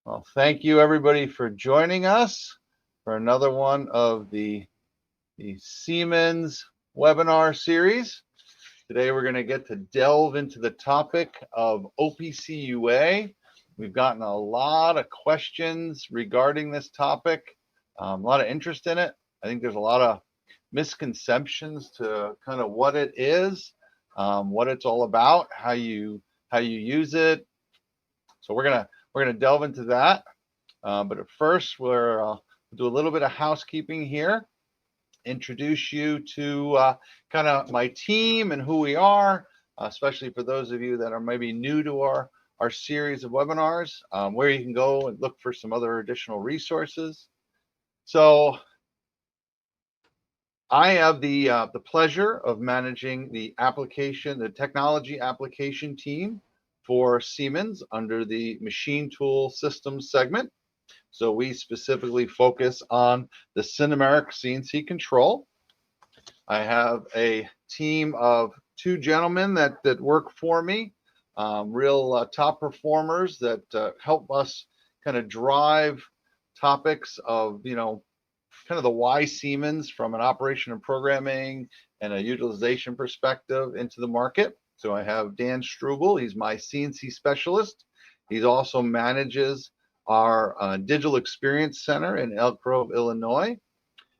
Well, thank you everybody for joining us for another one of the Siemens webinar series. Today we're going to get to delve into the topic of OPC UA. We've gotten a lot of questions regarding this topic, a lot of interest in it. I think there's a lot of misconceptions to kind of what it is, what it's all about, how you use it. So we're gonna delve into that. But at first, we'll do a little bit of housekeeping here, introduce you to kind of my team and who we are, especially for those of you that are maybe new to our series of webinars, where you can go and look for some other additional resources. So I have the pleasure of managing the technology application team for Siemens under the machine tool systems segment. So we specifically focus on the SINUMERIK CNC control. I have a team of two gentlemen that work for me, real top performers that help us kind of drive topics of, kind of the why Siemens from an operation and programming and a utilization perspective into the market. So I have Dan Strubel, he's my CNC specialist. He also manages our Digital Experience Center in Elk Grove, Illinois.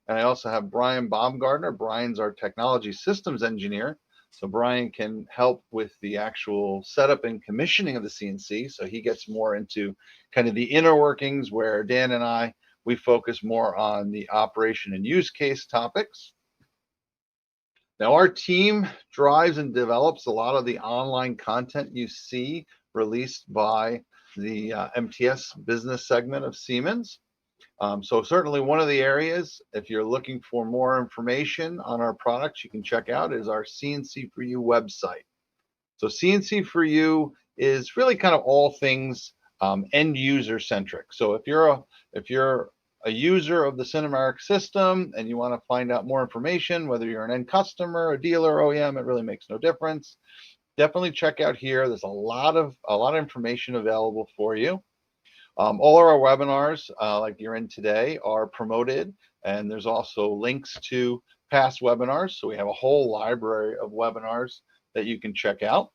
And I also have Brian Baumgartner. Brian's our technology systems engineer. So Brian can help with the actual setup and commissioning of the CNC. So he gets more into kind of the inner workings, where Dan and we focus more on the operation and use case topics. Now, our team drives and develops a lot of the online content you see released by the MTS business segment of Siemens. So certainly one of the areas, if you're looking for more information on our products, you can check out is our CNC for You website. So CNC for You is really kind of all things end user centric. So if you're a user of the SINUMERIK system and you want to find out more information, whether you're an end customer, a dealer, OEM, it really makes no difference. Definitely check out here. There's a lot of information available for you. All of our webinars, like you're in today, are promoted, and there's also links to past webinars. So we have a whole library of webinars that you can check out.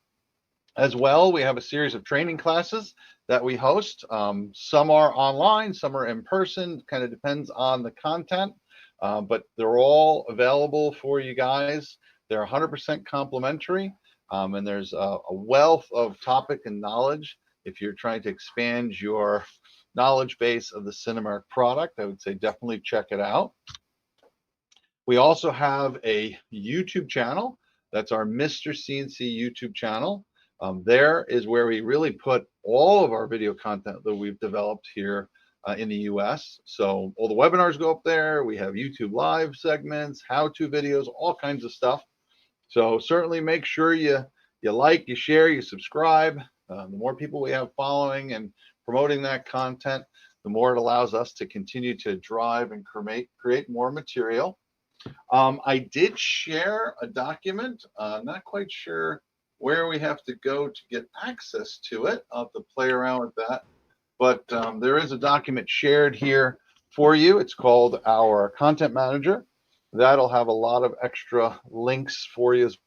As well, we have a series of training classes that we host. Some are online, some are in person, kind of depends on the content, but they're all available for you guys. They're 100% complimentary, and there's a wealth of topic and knowledge. If you're trying to expand your knowledge base of the SINUMERIK product, I would say definitely check it out. We also have a YouTube channel. That's our Mr. CNC YouTube channel. There is where we really put all of our video content that we've developed here in the US. So all the webinars go up there. We have YouTube live segments, how-to videos, all kinds of stuff. So certainly make sure you like, you share, you subscribe. The more people we have following and promoting that content, the more it allows us to continue to drive and create more material. I did share a document, not quite sure where we have to go to get access to it. I'll have to play around with that. But there is a document shared here for you. It's called our Content Manager. That'll have a lot of extra links for you as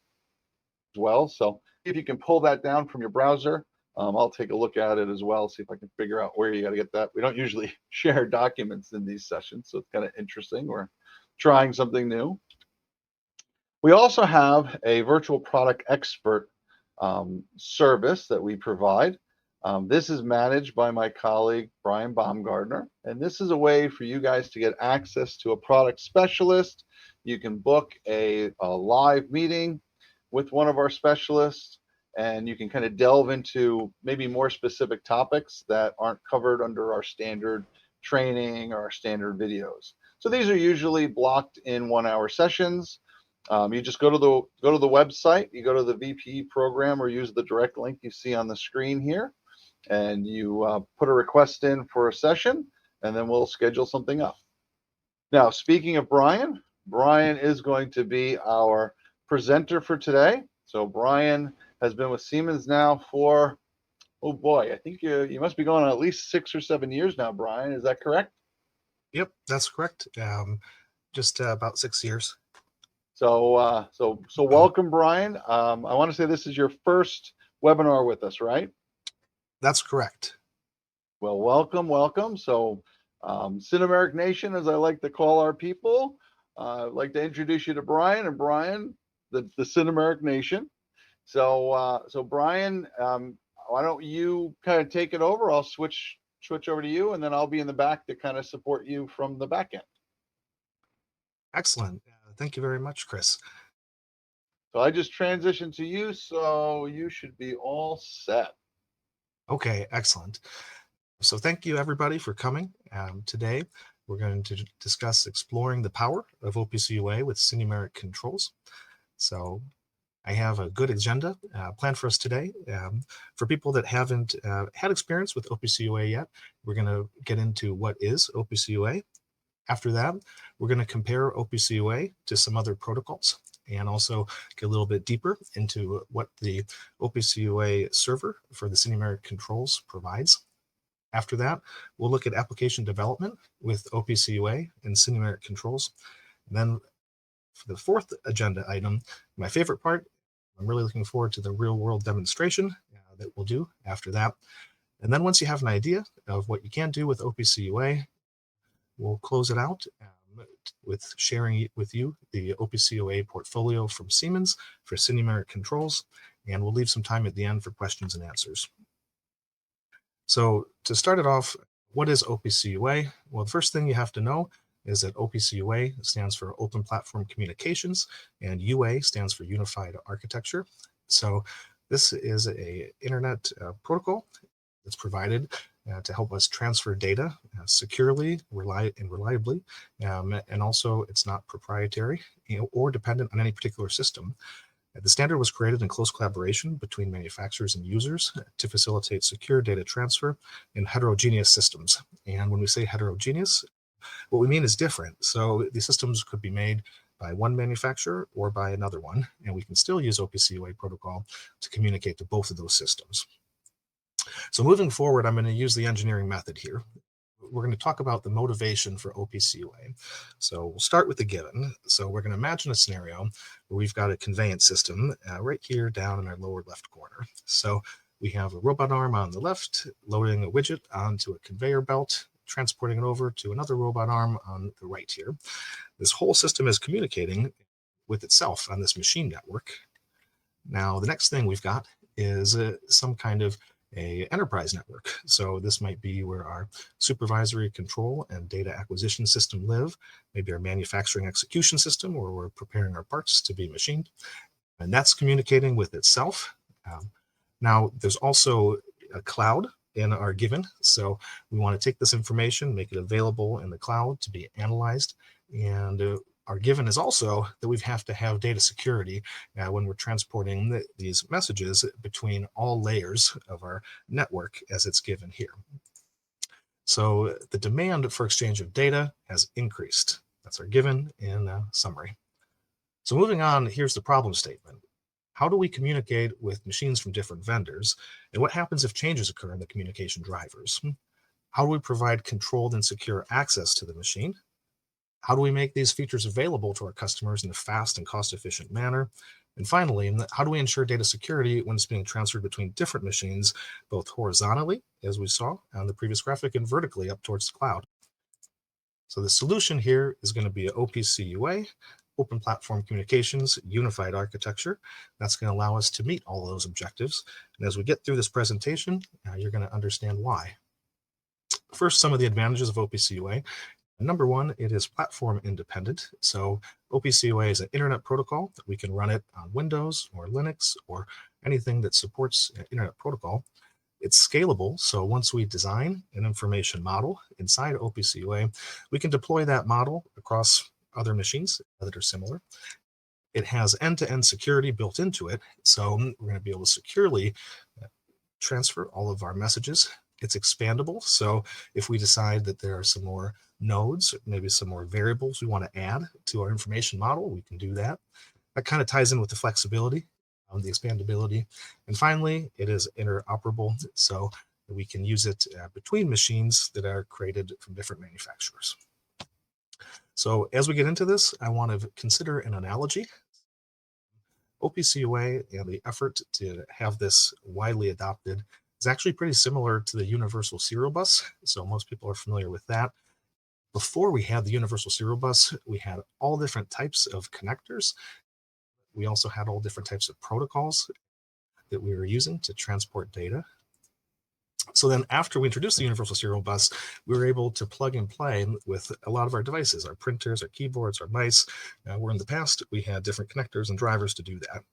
well. So if you can pull that down from your browser, I'll take a look at it as well, see if I can figure out where you got to get that. We don't usually share documents in these sessions, so it's kind of interesting. We're trying something new. We also have a virtual product expert service that we provide. This is managed by my colleague, Brian Baumgartner, and this is a way for you guys to get access to a product specialist. You can book a live meeting with one of our specialists, and you can kind of delve into maybe more specific topics that aren't covered under our standard training or our standard videos. So these are usually blocked in 1-hour sessions. You just go to the website, you go to the VPE program, or use the direct link you see on the screen here, and you put a request in for a session, and then we'll schedule something up. Now, speaking of Brian is going to be our presenter for today. So Brian has been with Siemens now for Oh boy, I think you must be going on at least 6 or 7 years now, Brian. Is that correct? Yep, that's correct. Just about 6 years. So welcome, Brian. I want to say this is your first webinar with us, right? That's correct. Well, welcome. So, SINUMERIK Nation, as I like to call our people, I'd like to introduce you to Brian, and Brian, the SINUMERIK Nation. So Brian, why don't you kind of take it over? I'll switch over to you, and then I'll be in the back to kind of support you from the back end. Excellent. Thank you very much, Chris. So I just transitioned to you, so you should be all set. Okay, excellent. So thank you everybody for coming. Today we're going to discuss exploring the power of OPC UA with SINUMERIK controls. So I have a good agenda planned for us today. For people that haven't had experience with OPC UA yet, we're going to get into what is OPC UA. After that, we're going to compare OPC UA to some other protocols and also get a little bit deeper into what the OPC UA server for the SINUMERIK controls provides. After that, we'll look at application development with OPC UA and SINUMERIK controls. And then for the fourth agenda item, my favorite part, I'm really looking forward to the real world demonstration that we'll do after that. And then once you have an idea of what you can do with OPC UA, we'll close it out with sharing with you the OPC UA portfolio from Siemens for SINUMERIK controls, and we'll leave some time at the end for questions and answers. So to start it off, what is OPC UA? Well, the first thing you have to know is that OPC UA stands for Open Platform Communications, and UA stands for Unified Architecture. So this is a internet protocol that's provided to help us transfer data securely and reliably, and also it's not proprietary or dependent on any particular system. The standard was created in close collaboration between manufacturers and users to facilitate secure data transfer in heterogeneous systems. And when we say heterogeneous, what we mean is different. So these systems could be made by one manufacturer or by another one, and we can still use OPC UA protocol to communicate to both of those systems. So moving forward, I'm going to use the engineering method here. We're going to talk about the motivation for OPC UA. So we'll start with the given. So we're going to imagine a scenario where we've got a conveyance system right here down in our lower left corner. So we have a robot arm on the left, loading a widget onto a conveyor belt, transporting it over to another robot arm on the right here. This whole system is communicating with itself on this machine network. Now, the next thing we've got is some kind of a enterprise network. So this might be where our supervisory control and data acquisition system live, maybe our manufacturing execution system where we're preparing our parts to be machined, and that's communicating with itself. Now there's also a cloud in our given. So we want to take this information, make it available in the cloud to be analyzed, and our given is also that we have to have data security when we're transporting these messages between all layers of our network as it's given here. So the demand for exchange of data has increased. That's our given in summary. So moving on, here's the problem statement. How do we communicate with machines from different vendors? And what happens if changes occur in the communication drivers? How do we provide controlled and secure access to the machine? How do we make these features available to our customers in a fast and cost-efficient manner? And finally, how do we ensure data security when it's being transferred between different machines, both horizontally, as we saw on the previous graphic, and vertically up towards the cloud? So the solution here is going to be OPC UA, Open Platform Communications, Unified Architecture. That's going to allow us to meet all of those objectives. And as we get through this presentation, you're going to understand why. First, some of the advantages of OPC UA. Number one, it is platform independent. So OPC UA is an internet protocol that we can run it on Windows or Linux or anything that supports an internet protocol. It's scalable. So once we design an information model inside OPC UA, we can deploy that model across other machines that are similar. It has end-to-end security built into it. So we're going to be able to securely transfer all of our messages. It's expandable. So if we decide that there are some more nodes, maybe some more variables we want to add to our information model, we can do that. That kind of ties in with the flexibility the expandability. And finally, it is interoperable, so we can use it between machines that are created from different manufacturers. So as we get into this, I want to consider an analogy. OPC UA and the effort to have this widely adopted is actually pretty similar to the universal serial bus. So most people are familiar with that. Before we had the universal serial bus, we had all different types of connectors. We also had all different types of protocols that we were using to transport data. So then after we introduced the universal serial bus, we were able to plug and play with a lot of our devices, our printers, our keyboards, our mice, where in the past we had different connectors and drivers to do that.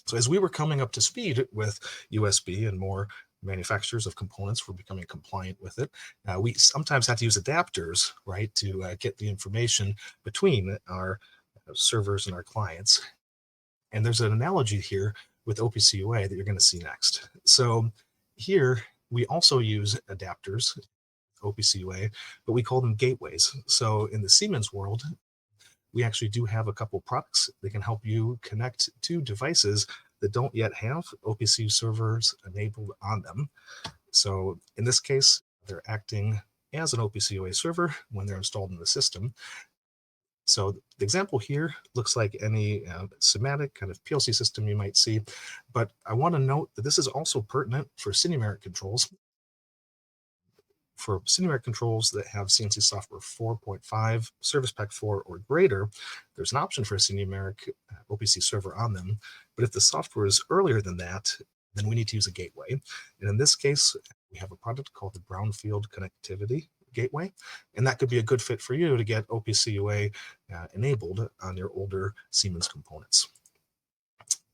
So as we were coming up to speed with USB and more manufacturers of components were becoming compliant with it, we sometimes had to use adapters, right, to get the information between our servers and our clients. And there's an analogy here with OPC UA that you're going to see next. So here we also use adapters, OPC UA, but we call them gateways. So in the Siemens world, we actually do have a couple products that can help you connect to devices that don't yet have OPC servers enabled on them. So in this case, they're acting as an OPC UA server when they're installed in the system. So the example here looks like any SIMATIC kind of PLC system you might see, but I want to note that this is also pertinent for SINUMERIK controls. For SINUMERIK controls that have CNC software 4.5, Service Pack 4 or greater, there's an option for a SINUMERIK OPC server on them. But if the software is earlier than that, then we need to use a gateway. And in this case, we have a product called the Brownfield Connectivity Gateway, and that could be a good fit for you to get OPC UA enabled on your older Siemens components.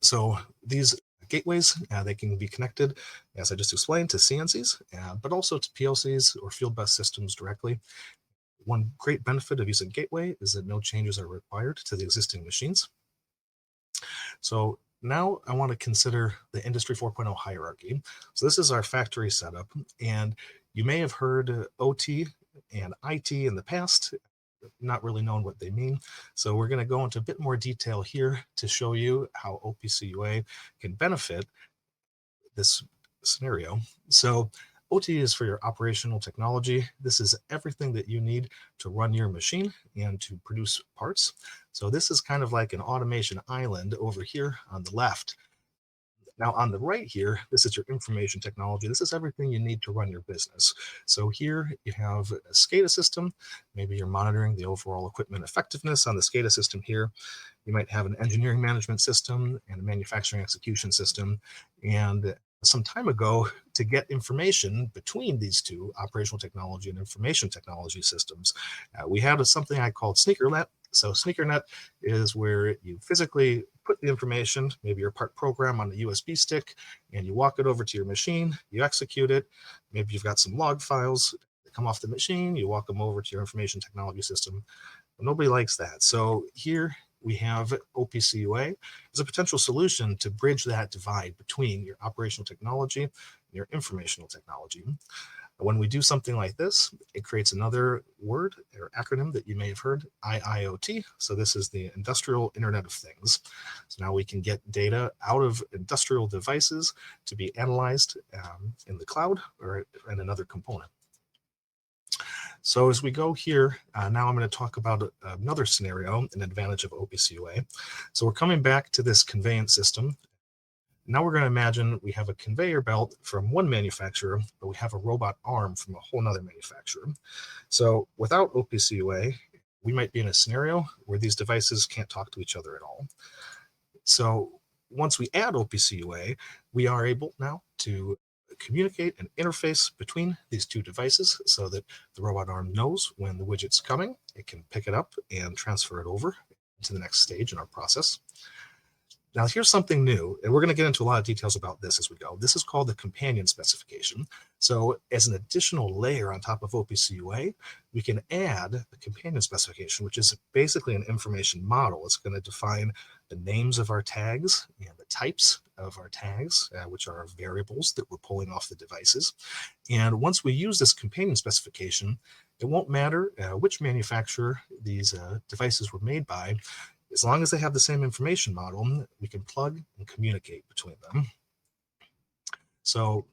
So these gateways, they can be connected, as I just explained, to CNCs, but also to PLCs or field bus systems directly. One great benefit of using gateway is that no changes are required to the existing machines. So now I want to consider the Industry 4.0 hierarchy. So this is our factory setup, and you may have heard OT and IT in the past, not really known what they mean. So we're going to go into a bit more detail here to show you how OPC UA can benefit this scenario. So OT is for your operational technology. This is everything that you need to run your machine and to produce parts. So this is kind of like an automation island over here on the left. Now on the right here, this is your information technology. This is everything you need to run your business. So here you have a SCADA system. Maybe you're monitoring the overall equipment effectiveness on the SCADA system here. You might have an engineering management system and a manufacturing execution system. And some time ago, to get information between these two, operational technology and information technology systems, we had something I called SneakerNet. So SneakerNet is where you physically put the information, maybe your part program on a USB stick, and you walk it over to your machine, you execute it. Maybe you've got some log files that come off the machine, you walk them over to your information technology system. But nobody likes that. So here we have OPC UA as a potential solution to bridge that divide between your operational technology and your informational technology. When we do something like this, it creates another word or acronym that you may have heard, IIoT. So this is the Industrial Internet of Things. So now we can get data out of industrial devices to be analyzed in the cloud or in another component. So as we go here, now I'm going to talk about another scenario, an advantage of OPC UA. So we're coming back to this conveyance system. Now we're going to imagine we have a conveyor belt from one manufacturer, but we have a robot arm from a whole nother manufacturer. So without OPC UA, we might be in a scenario where these devices can't talk to each other at all. So once we add OPC UA, we are able now to communicate and interface between these two devices so that the robot arm knows when the widget's coming. It can pick it up and transfer it over to the next stage in our process. Now here's something new, and we're going to get into a lot of details about this as we go. This is called the companion specification. So as an additional layer on top of OPC UA, we can add the companion specification, which is basically an information model. It's going to define the names of our tags and the types of our tags, which are variables that we're pulling off the devices. And once we use this companion specification, it won't matter which manufacturer these devices were made by. As long as they have the same information model, we can plug and communicate between them. So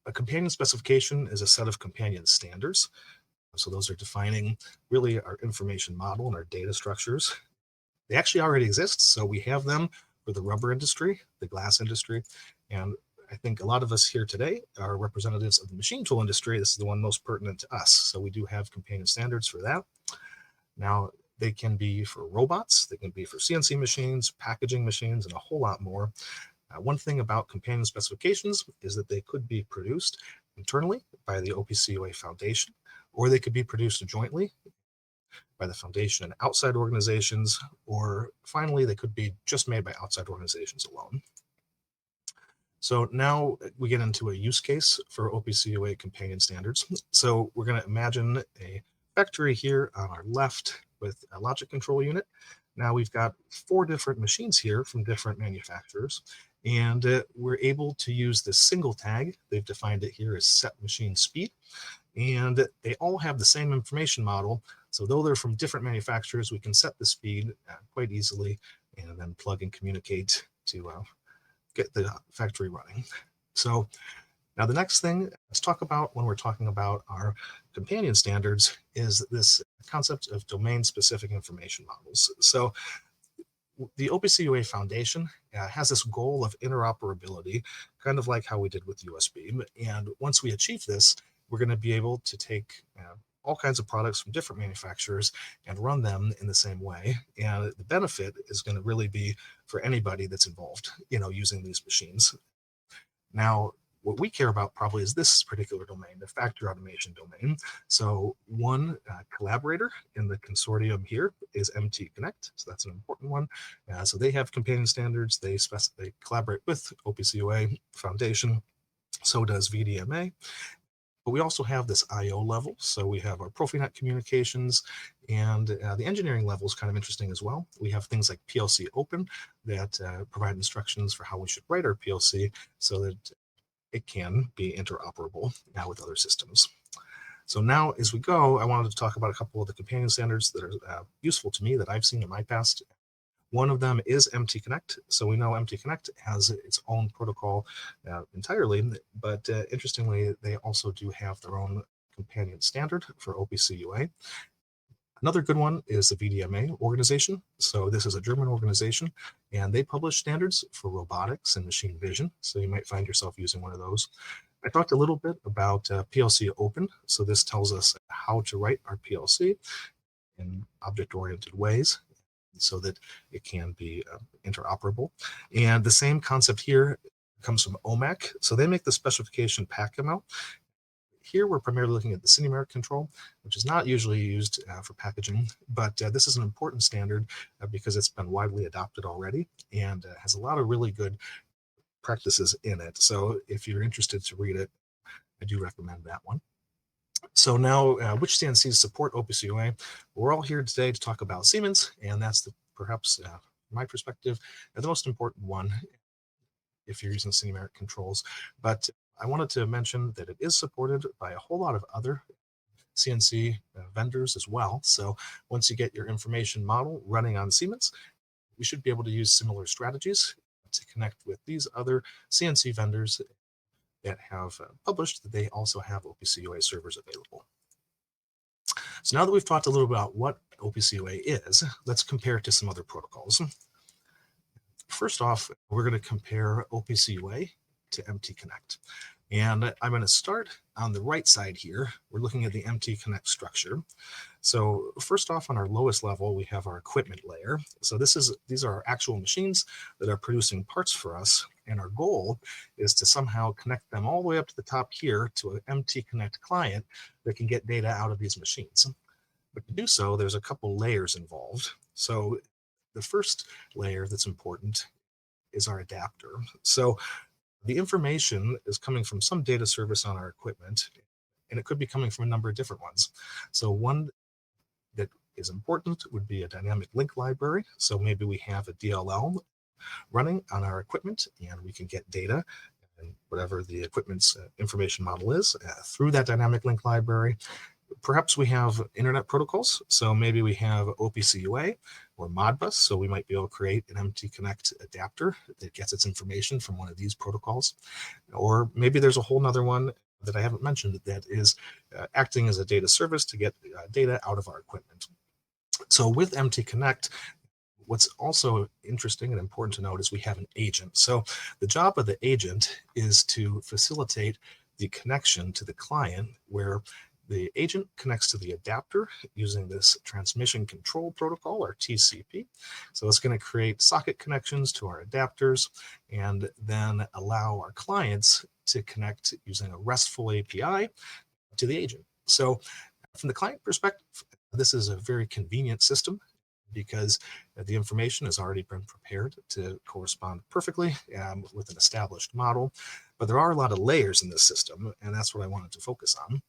a companion specification is a set of companion standards. So those are defining really our information model and our data structures. They actually already exist. So we have them for the rubber industry, the glass industry, and I think a lot of us here today are representatives of the machine tool industry. This is the one most pertinent to us. So we do have companion standards for that. Now, they can be for robots, they can be for CNC machines, packaging machines, and a whole lot more. One thing about companion specifications is that they could be produced internally by the OPC UA Foundation, or they could be produced jointly by the foundation and outside organizations, or finally, they could be just made by outside organizations alone. So now we get into a use case for OPC UA companion standards. So we're going to imagine a factory here on our left with a logic control unit. Now we've got 4 different machines here from different manufacturers, and we're able to use this single tag. They've defined it here as set machine speed, and they all have the same information model. So though they're from different manufacturers, we can set the speed quite easily and then plug and communicate to get the factory running. So now the next thing let's talk about when we're talking about our companion standards is this concept of domain-specific information models. So the OPC UA Foundation has this goal of interoperability, kind of like how we did with USB. And once we achieve this, we're going to be able to take all kinds of products from different manufacturers and run them in the same way. And the benefit is going to really be for anybody that's involved, using these machines. Now, what we care about probably is this particular domain, the factory automation domain. So one collaborator in the consortium here is MT Connect. So that's an important one. So they have companion standards. They collaborate with OPC UA Foundation. So does VDMA. But we also have this IO level. So we have our Profinet communications, and the engineering level is kind of interesting as well. We have things like PLC Open that provide instructions for how we should write our PLC so that it can be interoperable now with other systems. So now as we go, I wanted to talk about a couple of the companion standards that are useful to me that I've seen in my past. One of them is MT Connect. So we know MT Connect has its own protocol entirely, but interestingly, they also do have their own companion standard for OPC UA. Another good one is the VDMA organization. So this is a German organization, and they publish standards for robotics and machine vision. So you might find yourself using one of those. I talked a little bit about PLC Open. So this tells us how to write our PLC in object-oriented ways so that it can be interoperable. And the same concept here comes from OMAC. So they make the specification pack amount. Here we're primarily looking at the SINUMERIK control, which is not usually used for packaging, but this is an important standard because it's been widely adopted already and has a lot of really good practices in it. So if you're interested to read it, I do recommend that one. So now, which CNCs support OPC UA? We're all here today to talk about Siemens, and that's perhaps, from my perspective, the most important one if you're using SINUMERIK controls. But I wanted to mention that it is supported by a whole lot of other CNC vendors as well. So once you get your information model running on Siemens, we should be able to use similar strategies to connect with these other CNC vendors that have published that they also have OPC UA servers available. So now that we've talked a little about what OPC UA is, let's compare it to some other protocols. First off, we're going to compare OPC UA to MT Connect. And I'm going to start on the right side here. We're looking at the MT Connect structure. So first off, on our lowest level, we have our equipment layer. So these are our actual machines that are producing parts for us. And our goal is to somehow connect them all the way up to the top here to an MT Connect client that can get data out of these machines. But to do so, there's a couple layers involved. So the first layer that's important is our adapter. So the information is coming from some data service on our equipment, and it could be coming from a number of different ones. So one that is important would be a dynamic link library. So maybe we have a DLL running on our equipment, and we can get data and whatever the equipment's information model is through that dynamic link library. perhaps we have internet protocols. So maybe we have OPC UA or Modbus. So we might be able to create an MT Connect adapter that gets its information from one of these protocols. Or maybe there's a whole nother one that I haven't mentioned that is acting as a data service to get data out of our equipment. So with MT Connect, what's also interesting and important to note is we have an agent. So the job of the agent is to facilitate the connection to the client, where the agent connects to the adapter using this transmission control protocol, or TCP. So it's going to create socket connections to our adapters and then allow our clients to connect using a RESTful API to the agent. So from the client perspective, this is a very convenient system because the information has already been prepared to correspond perfectly with an established model. But there are a lot of layers in this system, and that's what I wanted to focus on.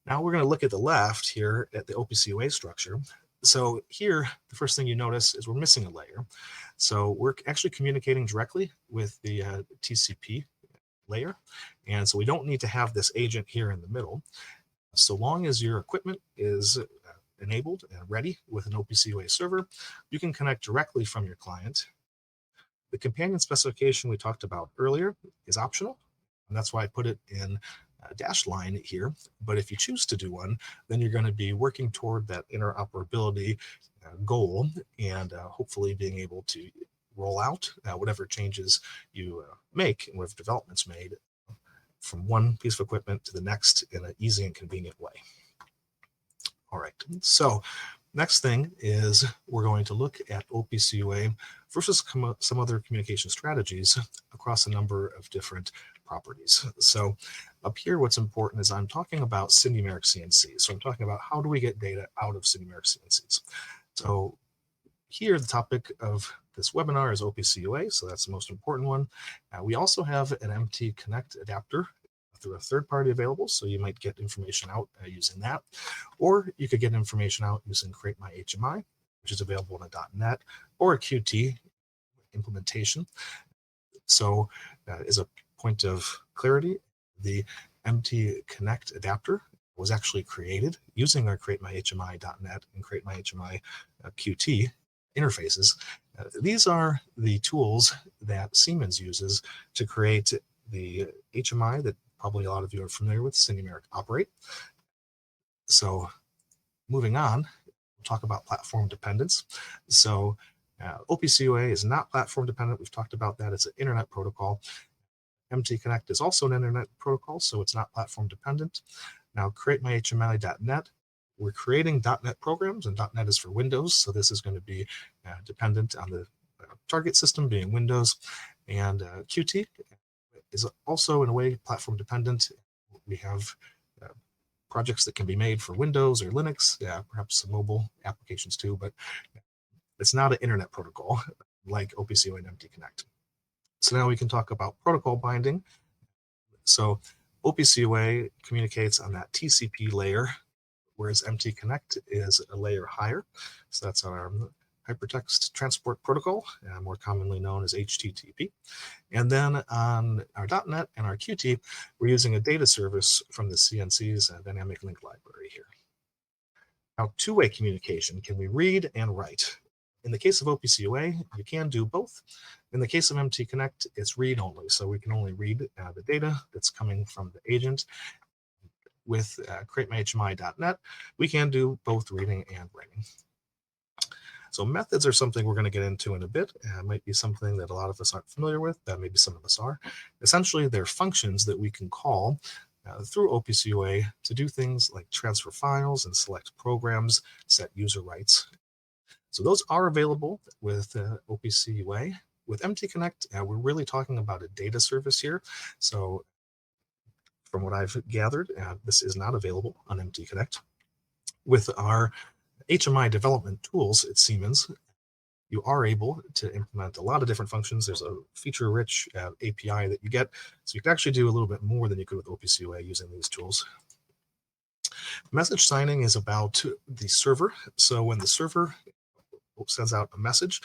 Now we're going to look at the left here at the OPC UA structure. So here, the first thing you notice is we're missing a layer. So we're actually communicating directly with the TCP layer. And so we don't need to have this agent here in the middle. So long as your equipment is enabled and ready with an OPC UA server, you can connect directly from your client. The companion specification we talked about earlier is optional, and that's why I put it in a dashed line here. But if you choose to do one, then you're going to be working toward that interoperability goal and hopefully being able to roll out whatever changes you make and whatever developments made from one piece of equipment to the next in an easy and convenient way. All right, so next thing is we're going to look at OPC UA versus some other communication strategies across a number of different properties. So up here, what's important is I'm talking about SINUMERIK CNCs. So I'm talking about how do we get data out of SINUMERIK CNCs. So here, the topic of this webinar is OPC UA, so that's the most important one. We also have an MT Connect adapter through a third party available, so you might get information out using that, or you could get information out using Create My HMI, which is available in a .NET or a Qt implementation. So as a point of clarity, the MT Connect adapter was actually created using our Create My HMI.NET and Create My HMI Qt interfaces. These are the tools that Siemens uses to create the HMI that probably a lot of you are familiar with, SINUMERIK Operate. So moving on, we'll talk about platform dependence. So OPC UA is not platform dependent. We've talked about that. It's an internet protocol. MT Connect is also an internet protocol, so it's not platform dependent. Now, Create My HMI.NET, we're creating .NET programs, and .NET is for Windows, so this is going to be dependent on the target system being Windows. And Qt is also, in a way, platform dependent. We have projects that can be made for Windows or Linux, perhaps some mobile applications too, but it's not an internet protocol like OPC UA and MT Connect. So now we can talk about protocol binding. So OPC UA communicates on that TCP layer, whereas MT Connect is a layer higher. So that's our Hypertext Transport Protocol, more commonly known as HTTP. And then on our .NET and our Qt, we're using a data service from the CNC's dynamic link library here. Now, two-way communication, can we read and write? In the case of OPC UA, you can do both. In the case of MT Connect, it's read only, so we can only read the data that's coming from the agent. With CreateMyHMI.NET, we can do both reading and writing. So methods are something we're going to get into in a bit. It might be something that a lot of us aren't familiar with, that maybe some of us are. Essentially, they're functions that we can call through OPC UA to do things like transfer files and select programs, set user rights. So those are available with OPC UA. With MT Connect, we're really talking about a data service here. So from what I've gathered, this is not available on MT Connect. With our HMI development tools at Siemens, you are able to implement a lot of different functions. There's a feature-rich API that you get, so you can actually do a little bit more than you could with OPC UA using these tools. Message signing is about the server. So when the server sends out a message,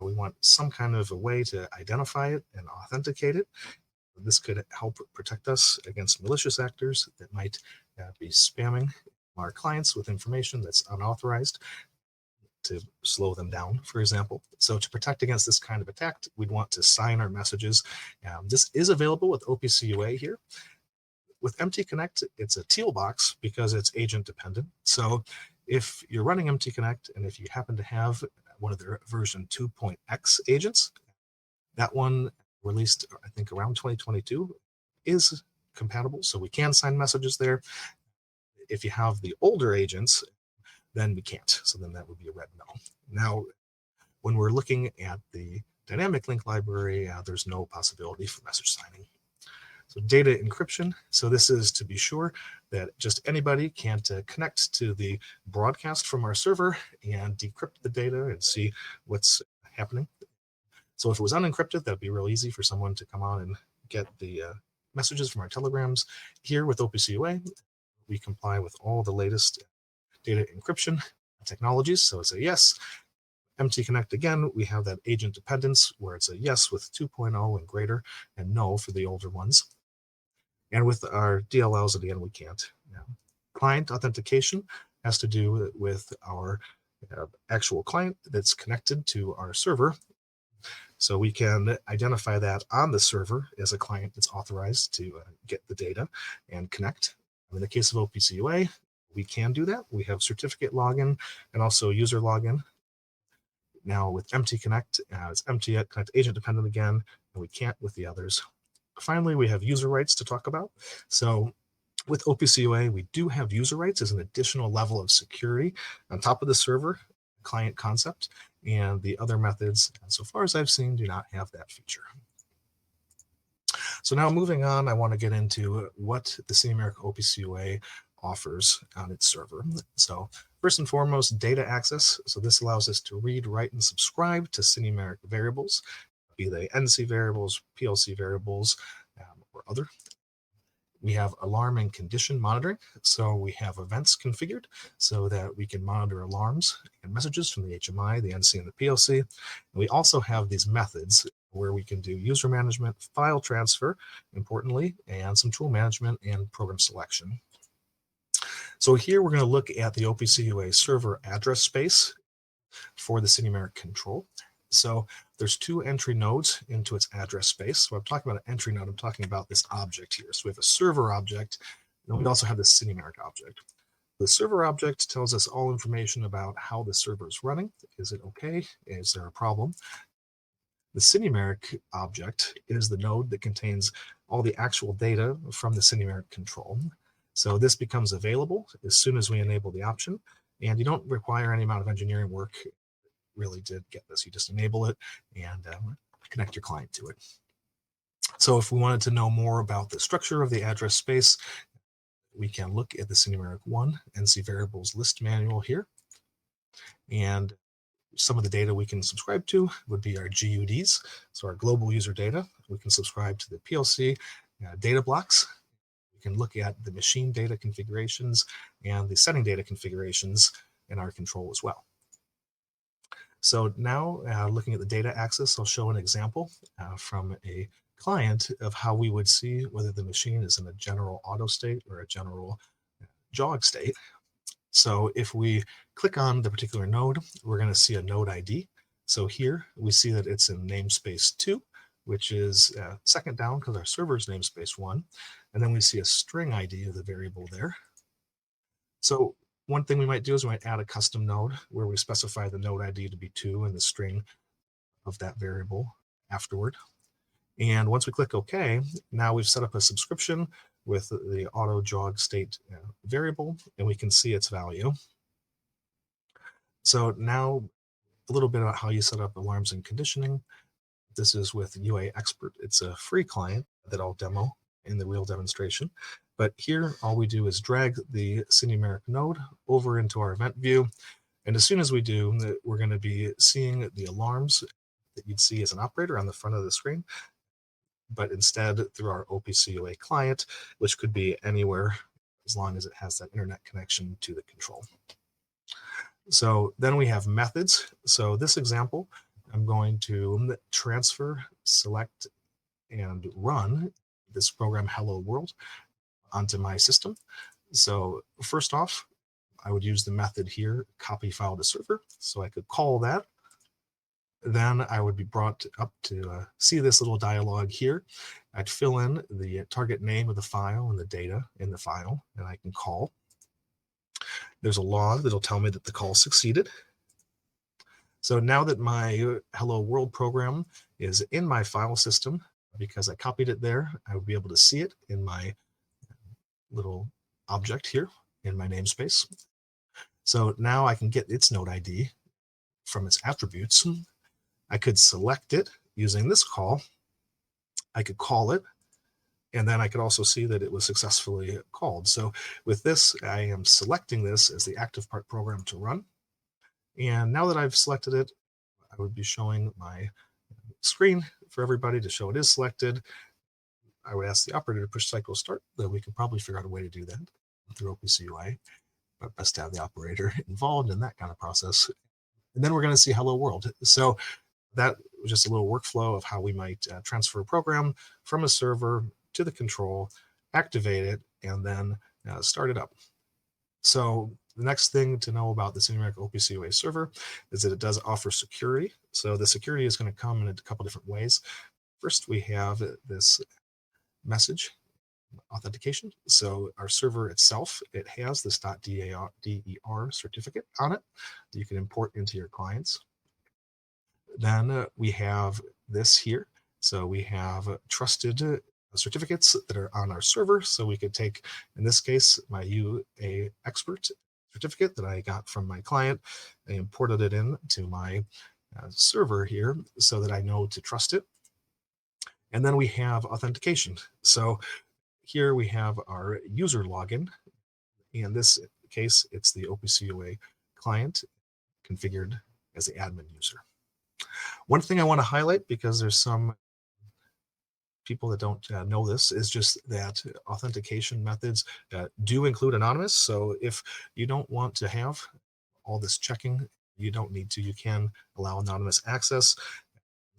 we want some kind of a way to identify it and authenticate it. This could help protect us against malicious actors that might be spamming our clients with information that's unauthorized to slow them down, for example. So to protect against this kind of attack, we'd want to sign our messages. This is available with OPC UA here. With MT Connect, it's a teal box because it's agent dependent. So if you're running MT Connect and if you happen to have one of their version 2.x agents, that one released, I think, around 2022 is compatible. So we can sign messages there. If you have the older agents, then we can't. So then that would be a red no. Now, when we're looking at the dynamic link library, there's no possibility for message signing. So data encryption. So this is to be sure that just anybody can't connect to the broadcast from our server and decrypt the data and see what's happening. So if it was unencrypted, that'd be real easy for someone to come on and get the messages from our telegrams. Here with OPC UA, we comply with all the latest data encryption technologies. So it's a yes. MT Connect, again, we have that agent dependence where it's a yes with 2.0 and greater and no for the older ones. And with our DLLs, again, we can't. Client authentication has to do with our actual client that's connected to our server. So we can identify that on the server as a client that's authorized to get the data and connect. In the case of OPC UA, we can do that. We have certificate login and also user login. Now with MT Connect, it's MT Connect agent dependent again, and we can't with the others. Finally, we have user rights to talk about. So with OPC UA, we do have user rights as an additional level of security on top of the server client concept, and the other methods, so far as I've seen, do not have that feature. So now moving on, I want to get into what the SINUMERIK OPC UA offers on its server. So first and foremost, data access. So this allows us to read, write, and subscribe to SINUMERIK variables, be they NC variables, PLC variables, or other. We have alarm and condition monitoring. So we have events configured so that we can monitor alarms and messages from the HMI, the NC, and the PLC. And we also have these methods where we can do user management, file transfer, importantly, and some tool management and program selection. So here we're going to look at the OPC UA server address space for the SINUMERIK control. So there's two entry nodes into its address space. So I'm talking about an entry node, I'm talking about this object here. So we have a server object, and we also have this SINUMERIK object. The server object tells us all information about how the server is running. Is it okay? Is there a problem? The SINUMERIK object is the node that contains all the actual data from the SINUMERIK control. So this becomes available as soon as we enable the option, and you don't require any amount of engineering work really did get this. You just enable it and connect your client to it. So if we wanted to know more about the structure of the address space, we can look at the SINUMERIK 1 NC variables list manual here. And some of the data we can subscribe to would be our GUDs, so our global user data. We can subscribe to the PLC data blocks. We can look at the machine data configurations and the setting data configurations in our control as well. So now looking at the data access, I'll show an example from a client of how we would see whether the machine is in a general auto state or a general jog state. So if we click on the particular node, we're going to see a node ID. So here we see that it's in namespace 2, which is second down because our server is namespace 1. And then we see a string ID of the variable there. So one thing we might do is we might add a custom node where we specify the node ID to be 2 and the string of that variable afterward. And once we click OK, now we've set up a subscription with the auto jog state variable, and we can see its value. So now a little bit about how you set up alarms and conditioning. This is with UA Expert. It's a free client that I'll demo in the real demonstration. But here, all we do is drag the SINUMERIK node over into our event view. And as soon as we do, we're going to be seeing the alarms that you'd see as an operator on the front of the screen, but instead through our OPC UA client, which could be anywhere as long as it has that internet connection to the control. So then we have methods. So this example, I'm going to transfer, select, and run this program Hello World onto my system. So first off, I would use the method here, copy file to server. So I could call that. Then I would be brought up to see this little dialog here. I'd fill in the target name of the file and the data in the file, and I can call. There's a log that'll tell me that the call succeeded. So now that my Hello World program is in my file system, because I copied it there, I would be able to see it in my little object here in my namespace. So now I can get its node ID from its attributes. I could select it using this call. I could call it, and then I could also see that it was successfully called. So with this, I am selecting this as the active part program to run. And now that I've selected it, I would be showing my screen for everybody to show it is selected. I would ask the operator to push cycle start, though we could probably figure out a way to do that through OPC UA, but best to have the operator involved in that kind of process. And then we're going to see Hello World. So that was just a little workflow of how we might transfer a program from a server to the control, activate it, and then start it up. So the next thing to know about the SINUMERIK OPC UA server is that it does offer security. So the security is going to come in a couple different ways. First, we have this message authentication. So our server itself, it has this .der certificate on it that you can import into your clients. Then we have this here. So we have trusted certificates that are on our server. So we could take, in this case, my UA expert certificate that I got from my client. I imported it into my server here so that I know to trust it. And then we have authentication. So here we have our user login. In this case, it's the OPC UA client configured as the admin user. One thing I want to highlight, because there's some people that don't know this, is just that authentication methods do include anonymous. So if you don't want to have all this checking, you don't need to. You can allow anonymous access,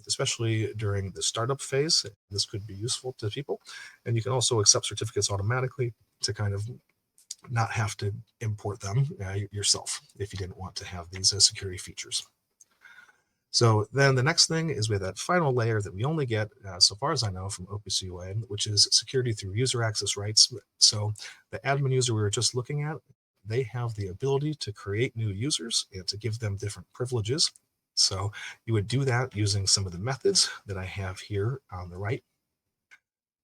especially during the startup phase. This could be useful to people. And you can also accept certificates automatically to kind of not have to import them yourself if you didn't want to have these security features. So then the next thing is with that final layer that we only get, so far as I know, from OPC UA, which is security through user access rights. So the admin user we were just looking at, they have the ability to create new users and to give them different privileges. So you would do that using some of the methods that I have here on the right.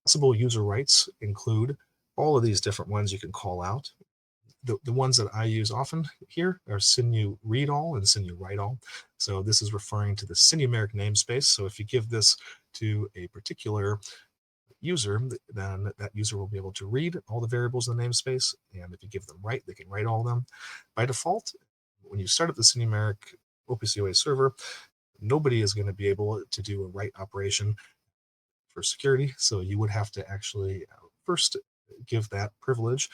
Possible user rights include all of these different ones you can call out. The ones that I use often here are SINU read all and SINU write all. So this is referring to the SINUMERIK namespace. So if you give this to a particular user, then that user will be able to read all the variables in the namespace. And if you give them write, they can write all of them. By default, when you start up the SINUMERIK OPC UA server, nobody is going to be able to do a write operation for security. So you would have to actually first give that privilege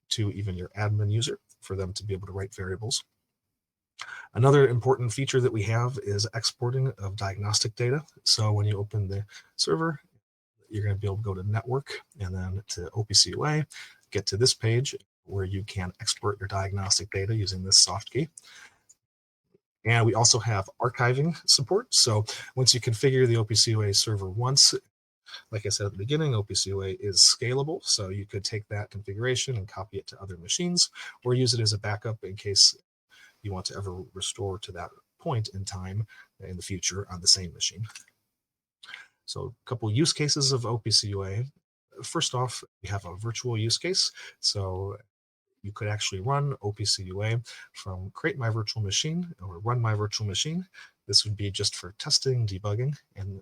to even your admin user for them to be able to write variables. Another important feature that we have is exporting of diagnostic data. So when you open the server, you're going to be able to go to network and then to OPC UA, get to this page where you can export your diagnostic data using this soft key. And we also have archiving support. So once you configure the OPC UA server once, like I said at the beginning, OPC UA is scalable. So you could take that configuration and copy it to other machines or use it as a backup in case you want to ever restore to that point in time in the future on the same machine. So a couple use cases of OPC UA. First off, we have a virtual use case. So you could actually run OPC UA from create my virtual machine or run my virtual machine. This would be just for testing, debugging, and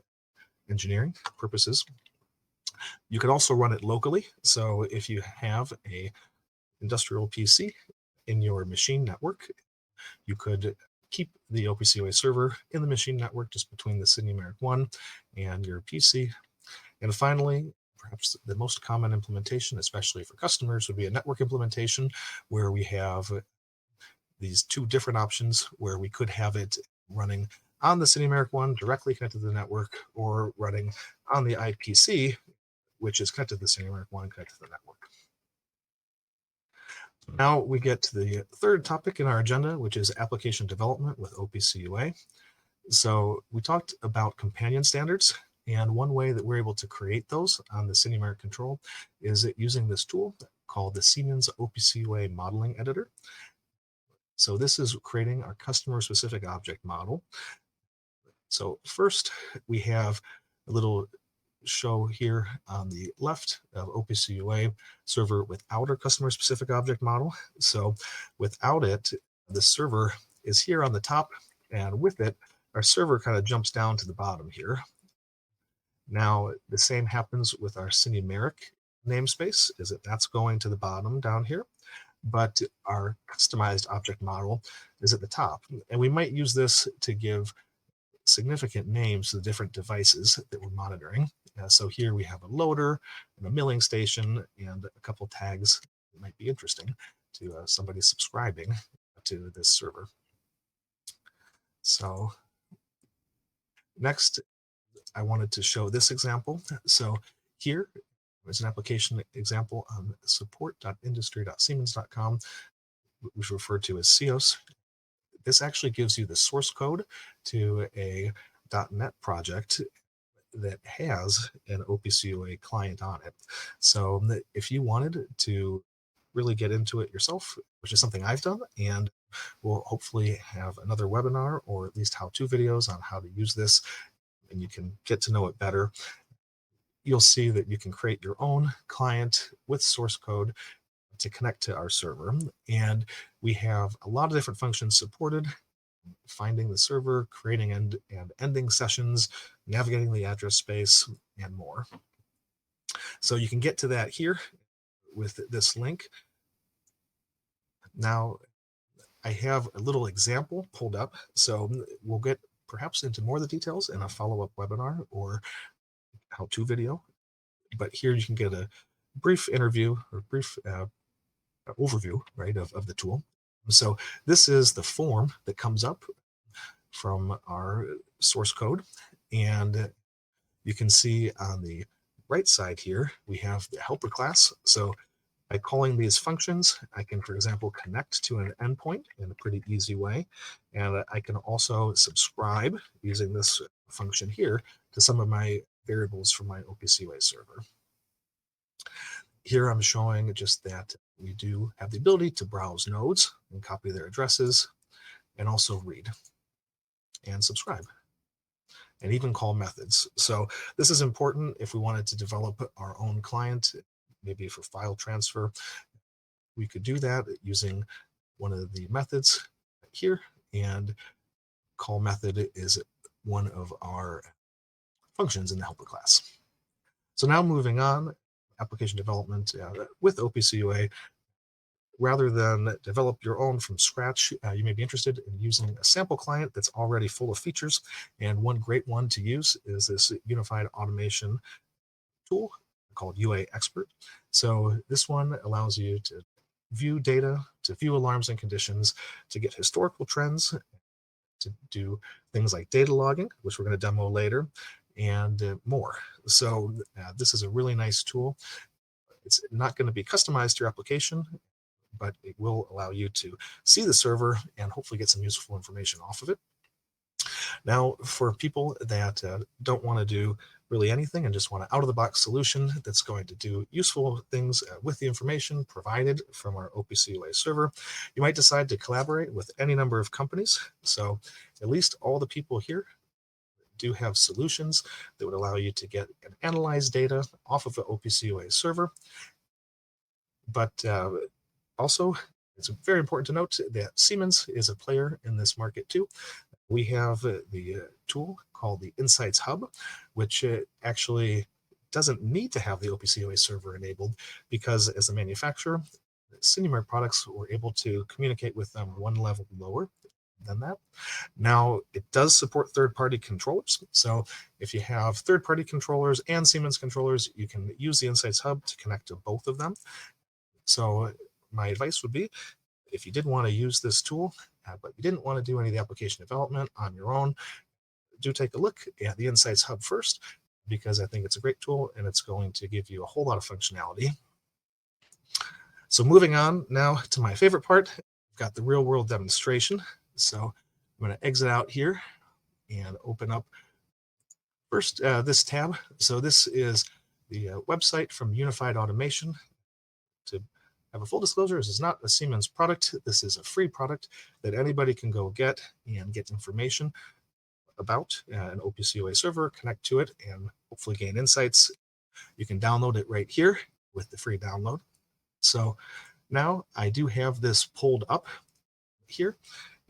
engineering purposes. You could also run it locally. So if you have a industrial PC in your machine network, you could keep the OPC UA server in the machine network just between the SINUMERIK one and your PC. And finally, perhaps the most common implementation, especially for customers, would be a network implementation where we have these two different options where we could have it running on the SINUMERIK one directly connected to the network or running on the IPC, which is connected to the SINUMERIK one connected to the network. Now we get to the third topic in our agenda, which is application development with OPC UA. So we talked about companion standards, and one way that we're able to create those on the SINUMERIK control is using this tool called the Siemens OPC UA modeling editor. So this is creating our customer specific object model. So first we have a little show here on the left of OPC UA server without our customer specific object model. So without it, the server is here on the top, and with it, our server kind of jumps down to the bottom here. Now, the same happens with our SINUMERIK namespace, is that that's going to the bottom down here, but our customized object model is at the top. And we might use this to give significant names to the different devices that we're monitoring. So here we have a loader and a milling station and a couple tags that might be interesting to somebody subscribing to this server. So next, I wanted to show this example. So here is an application example on support.industry.siemens.com, which is referred to as SEOS. This actually gives you the source code to a .NET project that has an OPC UA client on it. So if you wanted to really get into it yourself, which is something I've done, and we'll hopefully have another webinar or at least how-to videos on how to use this, and you can get to know it better, you'll see that you can create your own client with source code to connect to our server. And we have a lot of different functions supported: finding the server, creating and ending sessions, navigating the address space, and more. So you can get to that here with this link. Now, I have a little example pulled up, so we'll get perhaps into more of the details in a follow-up webinar or how-to video. But here you can get a brief interview or brief overview, right, of the tool. So this is the form that comes up from our source code, and you can see on the right side here we have the helper class. So by calling these functions, I can, for example, connect to an endpoint in a pretty easy way, and I can also subscribe using this function here to some of my variables from my OPC UA server. Here I'm showing just that we do have the ability to browse nodes and copy their addresses, and also read and subscribe, and even call methods. So this is important if we wanted to develop our own client, maybe for file transfer. We could do that using one of the methods here, and call method is one of our functions in the helper class. So now moving on, application development with OPC UA. Rather than develop your own from scratch, you may be interested in using a sample client that's already full of features. And one great one to use is this unified automation tool called UA Expert. So this one allows you to view data, to view alarms and conditions, to get historical trends, to do things like data logging, which we're going to demo later, and more. So this is a really nice tool. It's not going to be customized to your application, but it will allow you to see the server and hopefully get some useful information off of it. Now, for people that don't want to do really anything and just want an out-of-the-box solution that's going to do useful things with the information provided from our OPC UA server, you might decide to collaborate with any number of companies. So at least all the people here do have solutions that would allow you to get and analyze data off of the OPC UA server. But also, it's very important to note that Siemens is a player in this market too. We have the tool called the Insights Hub, which actually doesn't need to have the OPC UA server enabled, because as a manufacturer, SINUMERIK products were able to communicate with them one level lower than that. Now, it does support third-party controllers. So if you have third-party controllers and Siemens controllers, you can use the Insights Hub to connect to both of them. So my advice would be, if you did want to use this tool, but you didn't want to do any of the application development on your own, do take a look at the Insights Hub first, because I think it's a great tool and it's going to give you a whole lot of functionality. So moving on now to my favorite part, I've got the real world demonstration. So I'm going to exit out here and open up first this tab. So this is the website from Unified Automation. To have a full disclosure, this is not a Siemens product. This is a free product that anybody can go get and get information about an OPC UA server, connect to it, and hopefully gain insights. You can download it right here with the free download. So now I do have this pulled up here,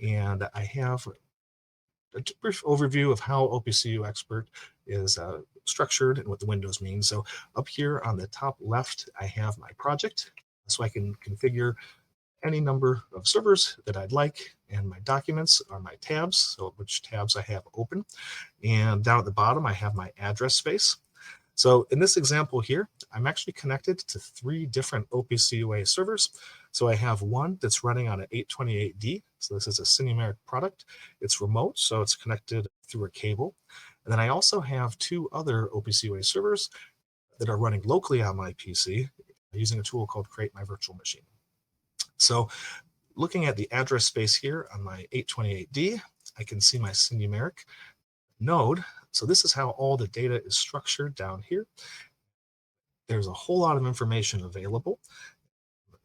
and I have a brief overview of how OPC UA Expert is structured and what the windows mean. So up here on the top left, I have my project, so I can configure any number of servers that I'd like, and my documents are my tabs, so which tabs I have open. And down at the bottom, I have my address space. So in this example here, I'm actually connected to 3 different OPC UA servers. So I have one that's running on an 828D. So this is a SINUMERIK product. It's remote, so it's connected through a cable. And then I also have 2 other OPC UA servers that are running locally on my PC using a tool called Create My Virtual Machine. So looking at the address space here on my 828D, I can see my SINUMERIK node. So this is how all the data is structured down here. There's a whole lot of information available.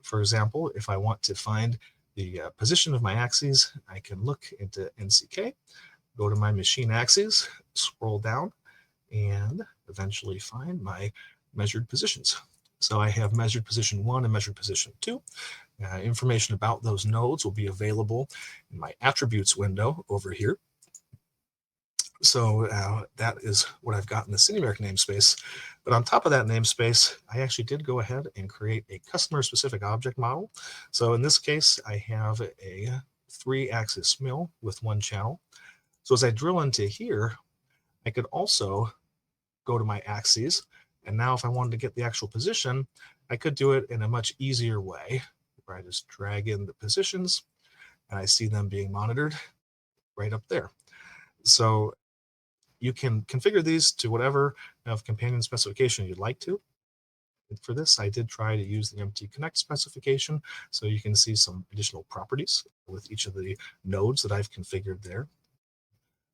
For example, if I want to find the position of my axes, I can look into NCK, go to my machine axes, scroll down, and eventually find my measured positions. So I have measured position 1 and measured position 2. Information about those nodes will be available in my attributes window over here. So that is what I've got in the SINUMERIK namespace. But on top of that namespace, I actually did go ahead and create a customer-specific object model. So in this case, I have a 3-axis mill with 1 channel. So as I drill into here, I could also go to my axes. And now if I wanted to get the actual position, I could do it in a much easier way, where I just drag in the positions and I see them being monitored right up there. So you can configure these to whatever companion specification you'd like to. And for this, I did try to use the MT Connect specification, so you can see some additional properties with each of the nodes that I've configured there.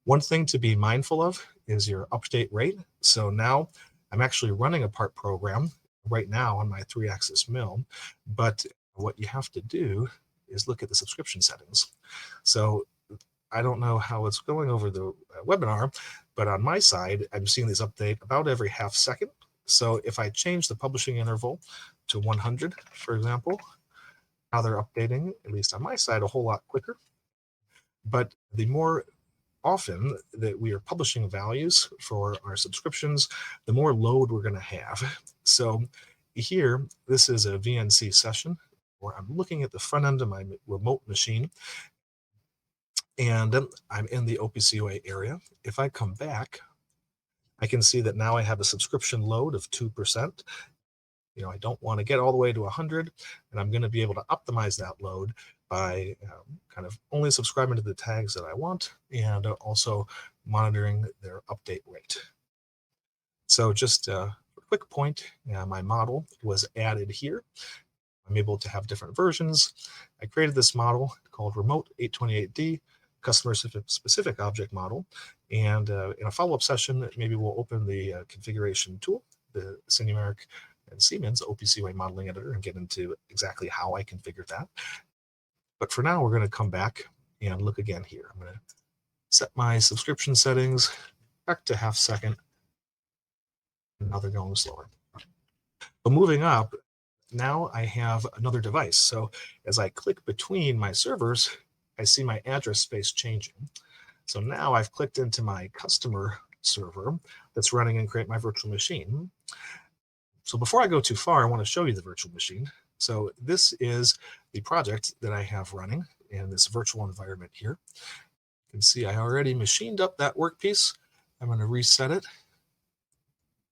One thing to be mindful of is your update rate. So now I'm actually running a part program right now on my 3-axis mill, but what you have to do is look at the subscription settings. So I don't know how it's going over the webinar, but on my side, I'm seeing these update about every half second. So if I change the publishing interval to 100, for example, now they're updating, at least on my side, a whole lot quicker. But the more often that we are publishing values for our subscriptions, the more load we're going to have. So here, this is a VNC session where I'm looking at the front end of my remote machine, and I'm in the OPC UA area. If I come back, I can see that now I have a subscription load of 2%. I don't want to get all the way to 100, and I'm going to be able to optimize that load by kind of only subscribing to the tags that I want and also monitoring their update rate. So just a quick point, my model was added here. I'm able to have different versions. I created this model called Remote 828D, customer specific object model. And in a follow-up session, maybe we'll open the configuration tool, the SINUMERIK and Siemens OPC UA modeling editor, and get into exactly how I configured that. But for now, we're going to come back and look again here. I'm going to set my subscription settings back to half second. And now they're going slower. But moving up, now I have another device. So as I click between my servers, I see my address space changing. So now I've clicked into my customer server that's running in Create My Virtual Machine. So before I go too far, I want to show you the virtual machine. So this is the project that I have running in this virtual environment here. You can see I already machined up that workpiece. I'm going to reset it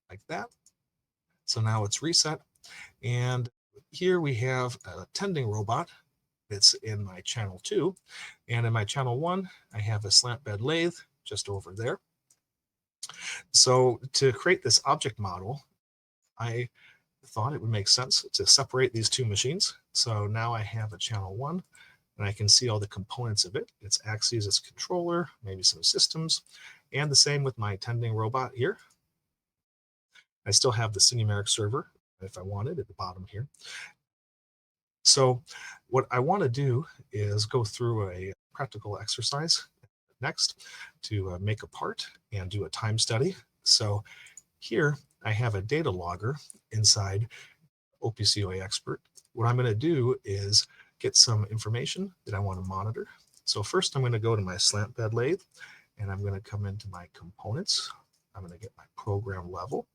like that. So now it's reset. And here we have a tending robot that's in my channel 2. And in my channel 1, I have a slant bed lathe just over there. So to create this object model, I thought it would make sense to separate these two machines. So now I have a channel 1, and I can see all the components of it. Its axes, its controller, maybe some systems, and the same with my tending robot here. I still have the SINUMERIK server if I wanted at the bottom here. So what I want to do is go through a practical exercise next to make a part and do a time study. So here I have a data logger inside OPC UA Expert. What I'm going to do is get some information that I want to monitor. So first I'm going to go to my slant bed lathe, and I'm going to come into my components. I'm going to get my program level.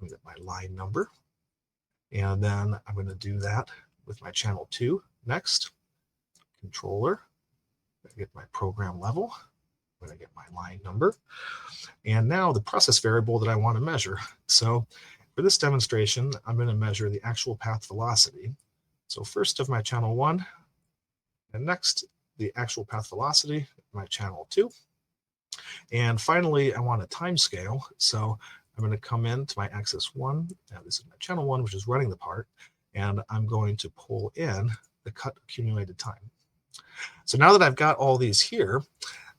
I'm going to get my line number. And then I'm going to do that with my channel 2 next. Controller. I'm going to get my program level. I'm going to get my line number. And now the process variable that I want to measure. So for this demonstration, I'm going to measure the actual path velocity. So first of my channel 1, and next the actual path velocity of my channel 2. And finally, I want a time scale. So I'm going to come into my axis 1. Now this is my channel 1, which is running the part. And I'm going to pull in the cut accumulated time. So now that I've got all these here,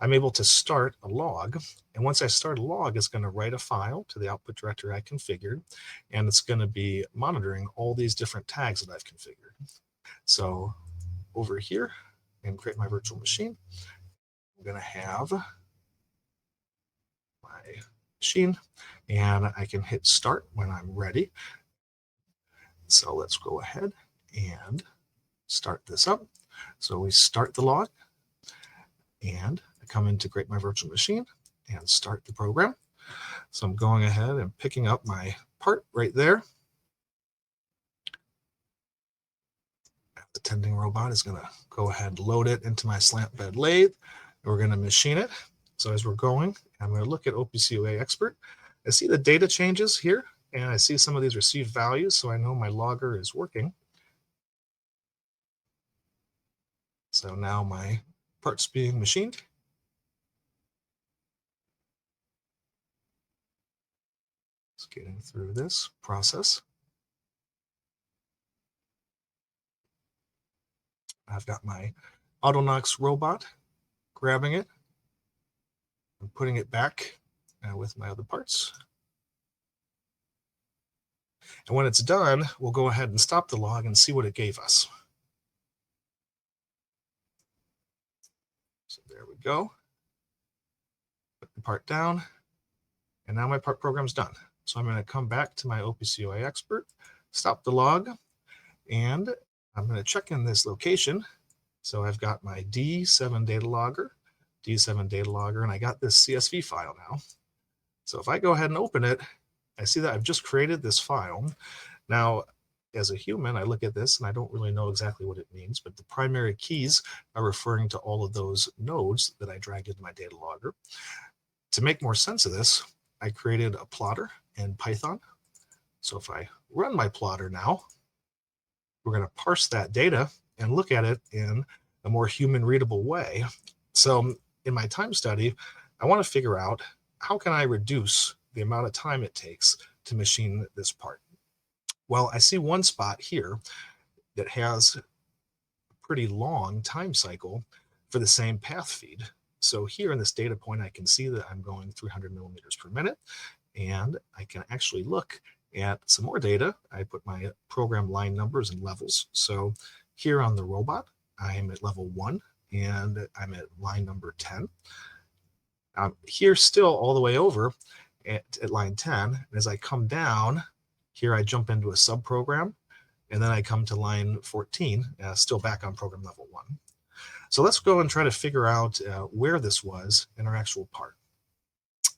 I'm able to start a log. And once I start a log, it's going to write a file to the output directory I configured. And it's going to be monitoring all these different tags that I've configured. So over here, and create my virtual machine, I'm going to have my machine, and I can hit start when I'm ready. So let's go ahead and start this up. So we start the log, and I come in to create my virtual machine and start the program. So I'm going ahead and picking up my part right there. The tending robot is going to go ahead and load it into my slant bed lathe. We're going to machine it. So as we're going, I'm going to look at OPC UA Expert. I see the data changes here, and I see some of these received values, so I know my logger is working. So now my part's being machined. Just getting through this process. I've got my AutoNox robot grabbing it and putting it back with my other parts. And when it's done, we'll go ahead and stop the log and see what it gave us. So there we go. Put the part down, and now my part program's done. So I'm going to come back to my OPC UA Expert, stop the log, and I'm going to check in this location. So I've got my D7 data logger, and I got this CSV file now. So if I go ahead and open it, I see that I've just created this file. Now, as a human, I look at this and I don't really know exactly what it means, but the primary keys are referring to all of those nodes that I dragged into my data logger. To make more sense of this, I created a plotter in Python. So if I run my plotter now, we're going to parse that data and look at it in a more human readable way. So in my time study, I want to figure out how can I reduce the amount of time it takes to machine this part. Well, I see one spot here that has a pretty long time cycle for the same path feed. So here in this data point, I can see that I'm going 300 millimeters per minute, and I can actually look at some more data. I put my program line numbers and levels. So here on the robot, I'm at level 1, and I'm at line number 10. Here still all the way over at line 10. And as I come down, here I jump into a subprogram, and then I come to line 14, still back on program level 1. So let's go and try to figure out where this was in our actual part.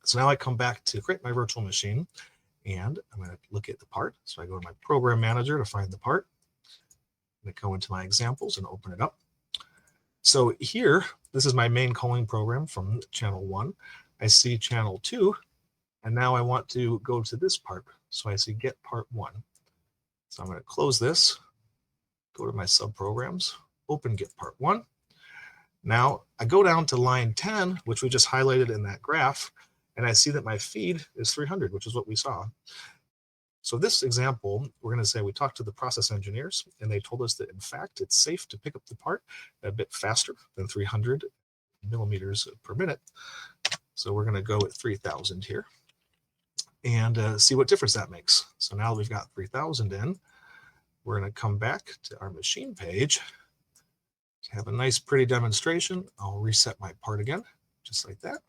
So now I come back to create my virtual machine, and I'm going to look at the part. So I go to my program manager to find the part. I'm going to go into my examples and open it up. So here, this is my main calling program from channel 1. I see channel 2, and now I want to go to this part. So I see get part 1. So I'm going to close this, go to my subprograms, open get part 1. Now I go down to line 10, which we just highlighted in that graph, and I see that my feed is 300, which is what we saw. So this example, we're going to say we talked to the process engineers, and they told us that, in fact, it's safe to pick up the part a bit faster than 300 millimeters per minute. So we're going to go with 3,000 here and see what difference that makes. So now that we've got 3,000 in, we're going to come back to our machine page to have a nice, pretty demonstration. I'll reset my part again, just like that,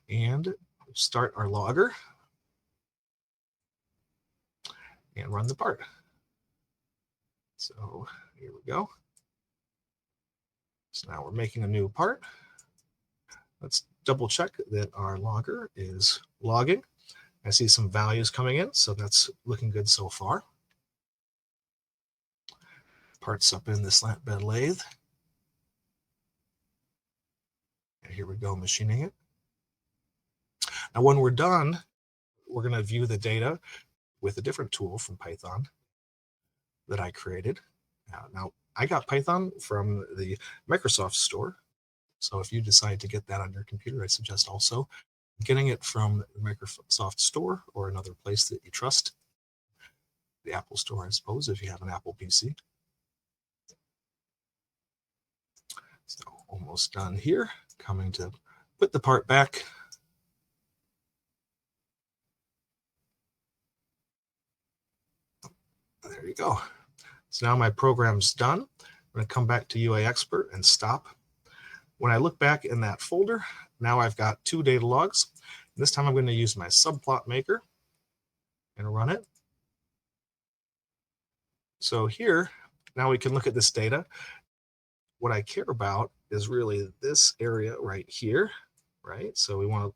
and start our logger and run the part. So here we go. So now we're making a new part. Let's double check that our logger is logging. I see some values coming in, so that's looking good so far. Parts up in the slant bed lathe. And here we go, machining it. Now when we're done, we're going to view the data with a different tool from Python that I created. Now, I got Python from the Microsoft Store. So if you decide to get that on your computer, I suggest also getting it from the Microsoft Store or another place that you trust. The Apple Store, I suppose, if you have an Apple PC. So almost done here. Coming to put the part back. There you go. So now my program's done. I'm going to come back to UA Expert and stop. When I look back in that folder, now I've got 2 data logs. And this time I'm going to use my subplot maker and run it. So here, now we can look at this data. What I care about is really this area right here, right? So we want to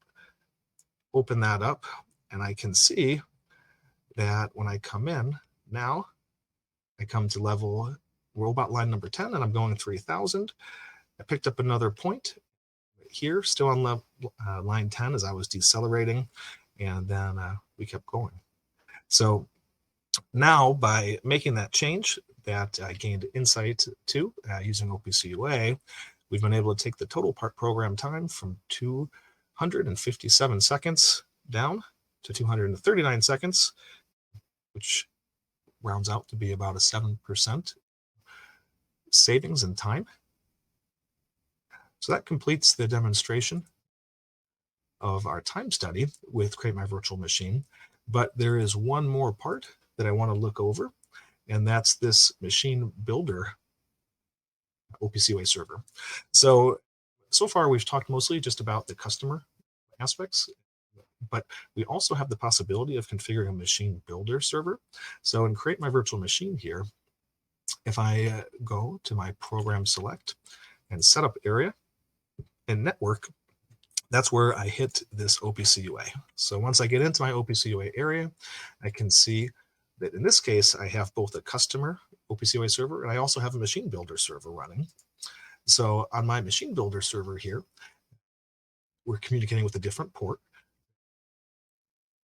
open that up, and I can see that when I come in, now I come to level robot line number 10, and I'm going 3,000. I picked up another point here, still on line 10 as I was decelerating, and then we kept going. So now by making that change that I gained insight to using OPC UA, we've been able to take the total part program time from 257 seconds down to 239 seconds, which rounds out to be about a 7% savings in time. So that completes the demonstration of our time study with Create My Virtual Machine. But there is one more part that I want to look over, and that's this machine builder OPC UA server. So far we've talked mostly just about the customer aspects, but we also have the possibility of configuring a machine builder server. So in Create My Virtual Machine here, if I go to my program select and setup area and network, that's where I hit this OPC UA. So once I get into my OPC UA area, I can see that in this case, I have both a customer OPC UA server and I also have a machine builder server running. So on my machine builder server here, we're communicating with a different port.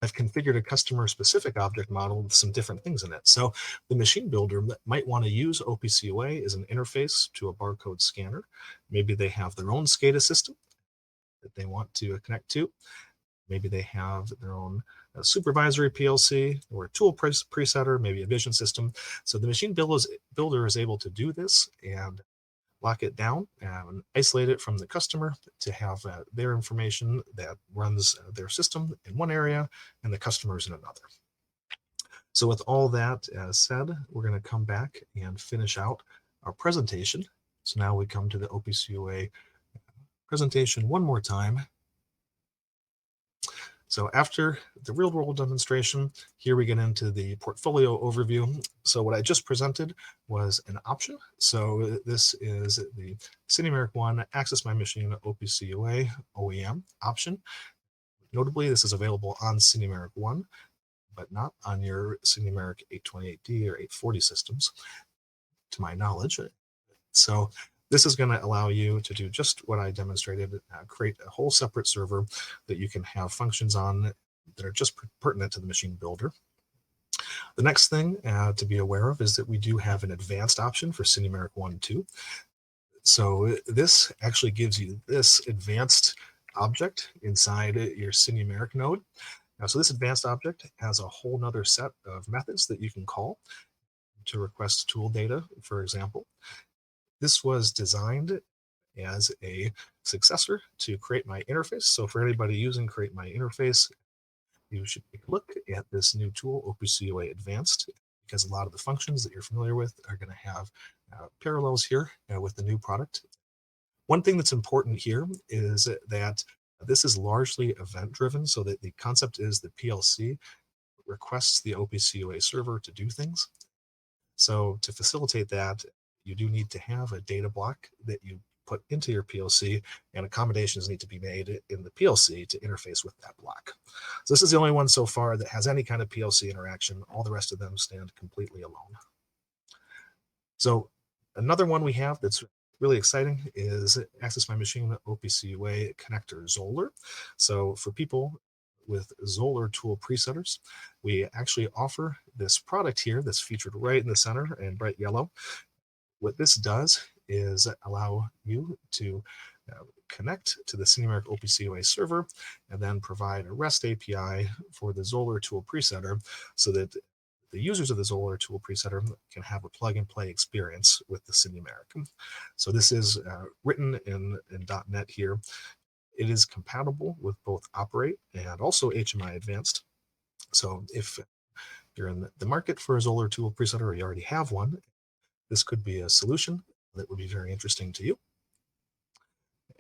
I've configured a customer specific object model with some different things in it. So the machine builder might want to use OPC UA as an interface to a barcode scanner. Maybe they have their own SCADA system that they want to connect to. Maybe they have their own supervisory PLC or a tool presetter, maybe a vision system. So the machine builder is able to do this and lock it down and isolate it from the customer to have their information that runs their system in one area and the customers in another. So with all that said, we're going to come back and finish out our presentation. So now we come to the OPC UA presentation one more time. So after the real world demonstration, here we get into the portfolio overview. So what I just presented was an option. So this is the SINUMERIK 1 Access My Machine OPC UA OEM option. Notably, this is available on SINUMERIK 1, but not on your SINUMERIK 828D or 840 systems, to my knowledge. So this is going to allow you to do just what I demonstrated, create a whole separate server that you can have functions on that are just pertinent to the machine builder. The next thing to be aware of is that we do have an advanced option for SINUMERIK 1.2. So this actually gives you this advanced object inside your SINUMERIK node. So this advanced object has a whole nother set of methods that you can call to request tool data, for example. This was designed as a successor to Create My Interface. So for anybody using Create My Interface, you should take a look at this new tool, OPC UA Advanced, because a lot of the functions that you're familiar with are going to have parallels here with the new product. One thing that's important here is that this is largely event driven, so that the concept is the PLC requests the OPC UA server to do things. So to facilitate that, you do need to have a data block that you put into your PLC, and accommodations need to be made in the PLC to interface with that block. So this is the only one so far that has any kind of PLC interaction. All the rest of them stand completely alone. So another one we have that's really exciting is Access My Machine OPC UA connector Zoller. So for people with Zoller tool presetters, we actually offer this product here that's featured right in the center in bright yellow. What this does is allow you to connect to the SINUMERIK OPC UA server and then provide a REST API for the Zoller tool presetter so that the users of the Zoller tool presetter can have a plug-and-play experience with the SINUMERIK. So this is written in .NET here. It is compatible with both Operate and also HMI Advanced. So if you're in the market for a Zoller tool presetter or you already have one, this could be a solution that would be very interesting to you.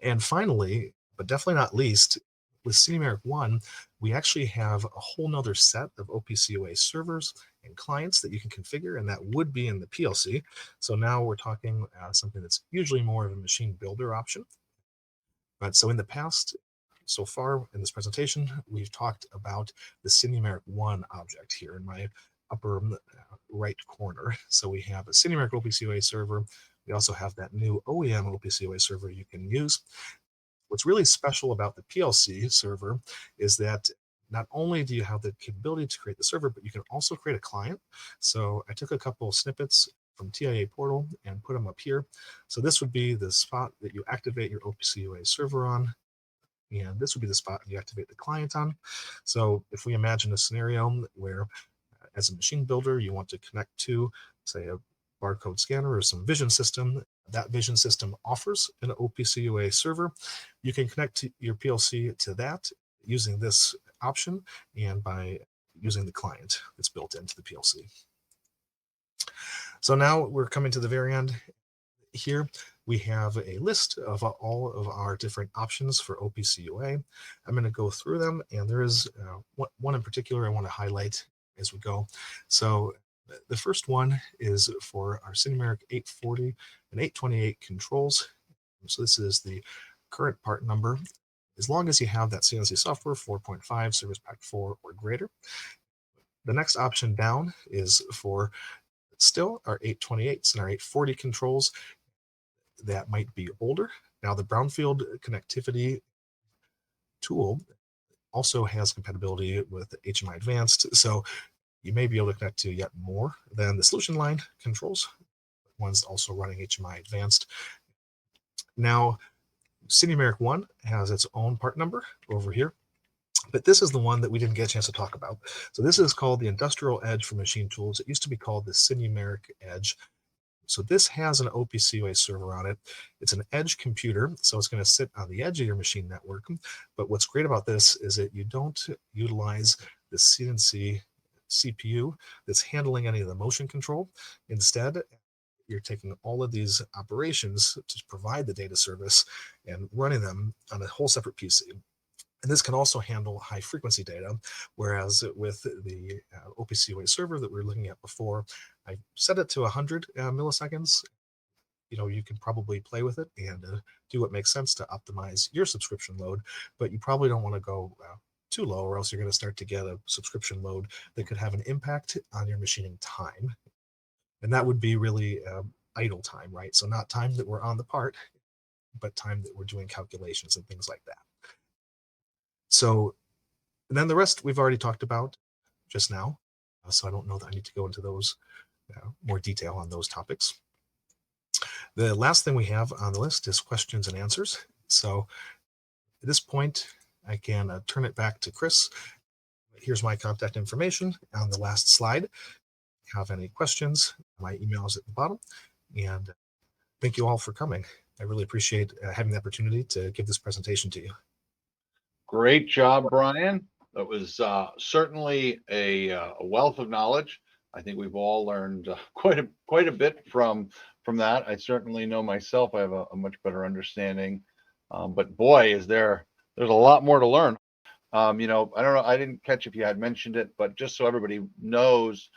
And finally, but definitely not least, with SINUMERIK 1, we actually have a whole nother set of OPC UA servers and clients that you can configure, and that would be in the PLC. So now we're talking something that's usually more of a machine builder option. But so in the past, so far in this presentation, we've talked about the SINUMERIK 1 object here in my upper right corner. So we have a SINUMERIK OPC UA server. We also have that new OEM OPC UA server you can use. What's really special about the PLC server is that not only do you have the capability to create the server, but you can also create a client. So I took a couple of snippets from TIA portal and put them up here. So this would be the spot that you activate your OPC UA server on. And this would be the spot you activate the client on. So if we imagine a scenario where as a machine builder, you want to connect to, say, a barcode scanner or some vision system, that vision system offers an OPC UA server. You can connect to your PLC to that using this option and by using the client that's built into the PLC. So now we're coming to the very end. Here we have a list of all of our different options for OPC UA. I'm going to go through them, and there is one in particular I want to highlight as we go. So the first one is for our SINUMERIK 840 and 828 controls. So this is the current part number. As long as you have that CNC software 4.5 Service Pack 4 or greater. The next option down is for still our 828s and our 840 controls that might be older. Now the brownfield connectivity tool also has compatibility with HMI Advanced, so you may be able to connect to yet more than the solution line controls. One's also running HMI Advanced. Now, SINUMERIK 1 has its own part number over here, but this is the one that we didn't get a chance to talk about. So this is called the Industrial Edge for Machine Tools. It used to be called the SINUMERIK Edge. So this has an OPC UA server on it. It's an edge computer, so it's going to sit on the edge of your machine network. But what's great about this is that you don't utilize the CNC CPU that's handling any of the motion control. Instead, you're taking all of these operations to provide the data service and running them on a whole separate PC. And this can also handle high frequency data, whereas with the OPC UA server that we were looking at before, I set it to 100 milliseconds. You can probably play with it and do what makes sense to optimize your subscription load, but you probably don't want to go too low, or else you're going to start to get a subscription load that could have an impact on your machining time. And that would be really idle time, right? So not time that we're on the part, but time that we're doing calculations and things like that. So, and then the rest we've already talked about just now. So I don't know that I need to go into those more detail on those topics. The last thing we have on the list is questions and answers. So at this point, I can turn it back to Chris here's my contact information on the last slide. If you have any questions, my email is at the bottom. And thank you all for coming. I really appreciate having the opportunity to give this presentation to you. Great job, Brian. That was certainly a wealth of knowledge. I think we've all learned quite a bit from that. I certainly know myself. I have a much better understanding. But boy, there's a lot more to learn. I don't know. I didn't catch if you had mentioned it, but just so everybody knows,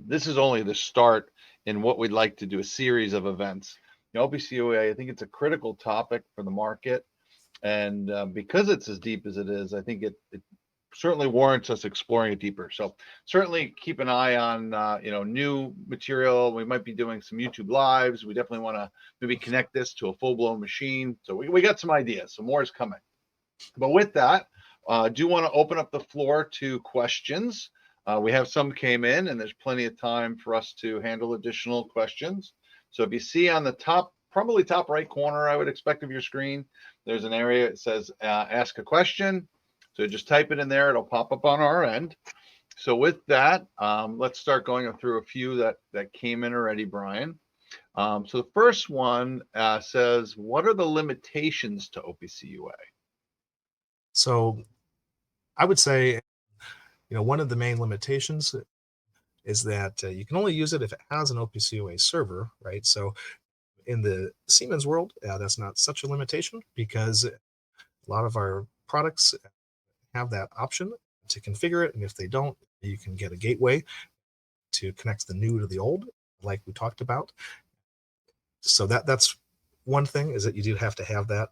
this is only the start in what we'd like to do, a series of events. OPC UA, I think it's a critical topic for the market. And because it's as deep as it is, I think it certainly warrants us exploring it deeper. So certainly keep an eye on new material. We might be doing some YouTube lives. We definitely want to maybe connect this to a full-blown machine. So we got some ideas. So more is coming. But with that, I do want to open up the floor to questions. We have some came in, and there's plenty of time for us to handle additional questions. So if you see on the top, probably top right corner, I would expect, of your screen, there's an area that says ask a question. So just type it in there. It'll pop up on our end. So with that, let's start going through a few that came in already, Brian. So the first one says, what are the limitations to OPC UA? So I would say, one of the main limitations is that you can only use it if it has an OPC UA server, right? So in the Siemens world, that's not such a limitation because a lot of our products have that option to configure it. And if they don't, you can get a gateway to connect the new to the old, like we talked about. So that's one thing, is that you do have to have that.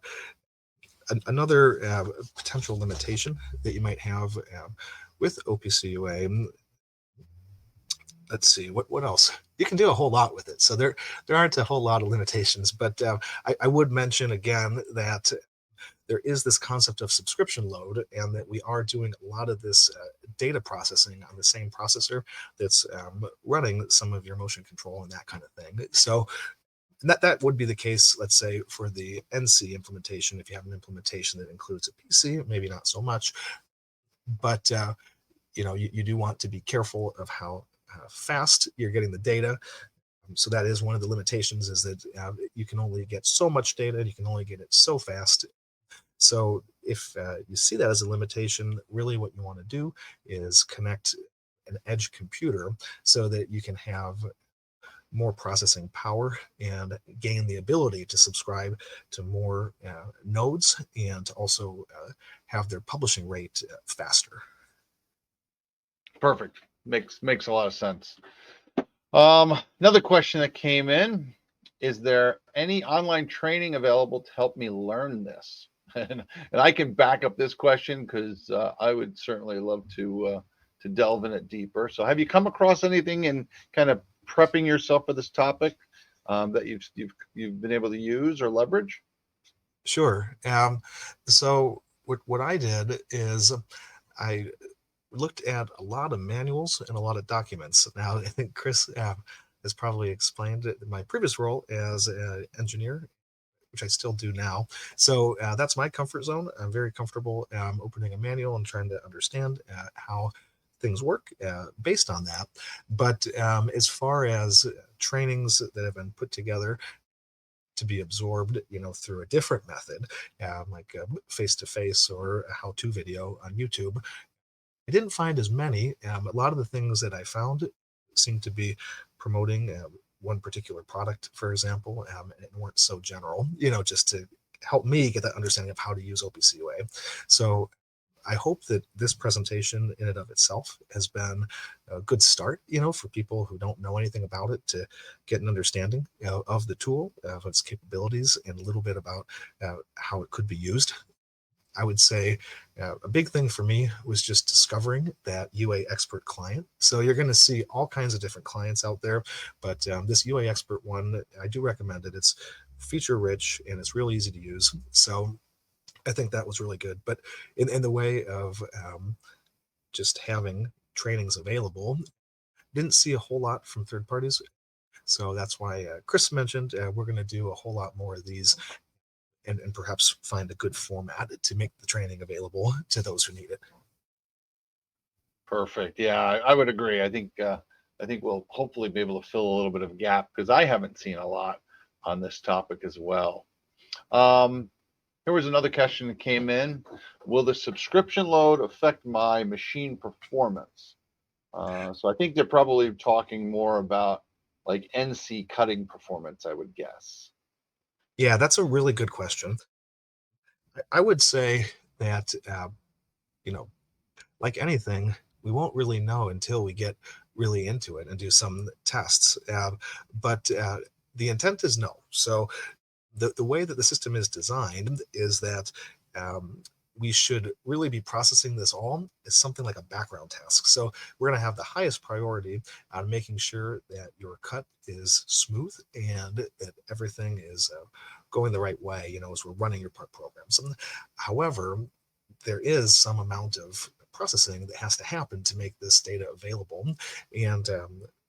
Another potential limitation that you might have with OPC UA, let's see, what else? You can do a whole lot with it. So there aren't a whole lot of limitations, but I would mention again that there is this concept of subscription load, and that we are doing a lot of this data processing on the same processor that's running some of your motion control and that kind of thing. So that would be the case, let's say, for the NC implementation. If you have an implementation that includes a PC, maybe not so much, but you do want to be careful of how fast you're getting the data. So that is one of the limitations, is that you can only get so much data, and you can only get it so fast. So if you see that as a limitation, really what you want to do is connect an edge computer so that you can have more processing power and gain the ability to subscribe to more nodes, and also have their publishing rate faster. Perfect. Makes a lot of sense. Another question that came in: is there any online training available to help me learn this? And I can back up this question, because I would certainly love to delve in it deeper. So have you come across anything in kind of prepping yourself for this topic that you've been able to use or leverage? Sure. So what I did is I looked at a lot of manuals and a lot of documents. Now, I think Chris has probably explained it in my previous role as an engineer, which I still do now. So that's my comfort zone. I'm very comfortable opening a manual and trying to understand how things work based on that. But as far as trainings that have been put together to be absorbed, through a different method, like face-to-face or a how-to video on YouTube, I didn't find as many. A lot of the things that I found seemed to be promoting one particular product, for example, and weren't so general, just to help me get that understanding of how to use OPC UA. So I hope that this presentation in and of itself has been a good start, for people who don't know anything about it, to get an understanding of the tool, of its capabilities, and a little bit about how it could be used. I would say a big thing for me was just discovering that UA Expert client. So you're going to see all kinds of different clients out there, but this UA Expert one, I do recommend it. It's feature rich and it's real easy to use. So I think that was really good. But in the way of just having trainings available, didn't see a whole lot from third parties. So that's why Chris mentioned we're going to do a whole lot more of these, and perhaps find a good format to make the training available to those who need it. Perfect. Yeah, I would agree. I think we'll hopefully be able to fill a little bit of a gap because I haven't seen a lot on this topic as well. Um, Here was another question that came in. Will the subscription load affect my machine performance? So I think they're probably talking more about like NC cutting performance, I would guess. Yeah, that's a really good question. I would say that, you know, like anything, we won't really know until we get really into it and do some tests. But the intent is no. So the way that the system is designed is that we should really be processing this all as something like a background task. So we're going to have the highest priority on making sure that your cut is smooth and that everything is going the right way, as we're running your part programs. However, there is some amount of processing that has to happen to make this data available. And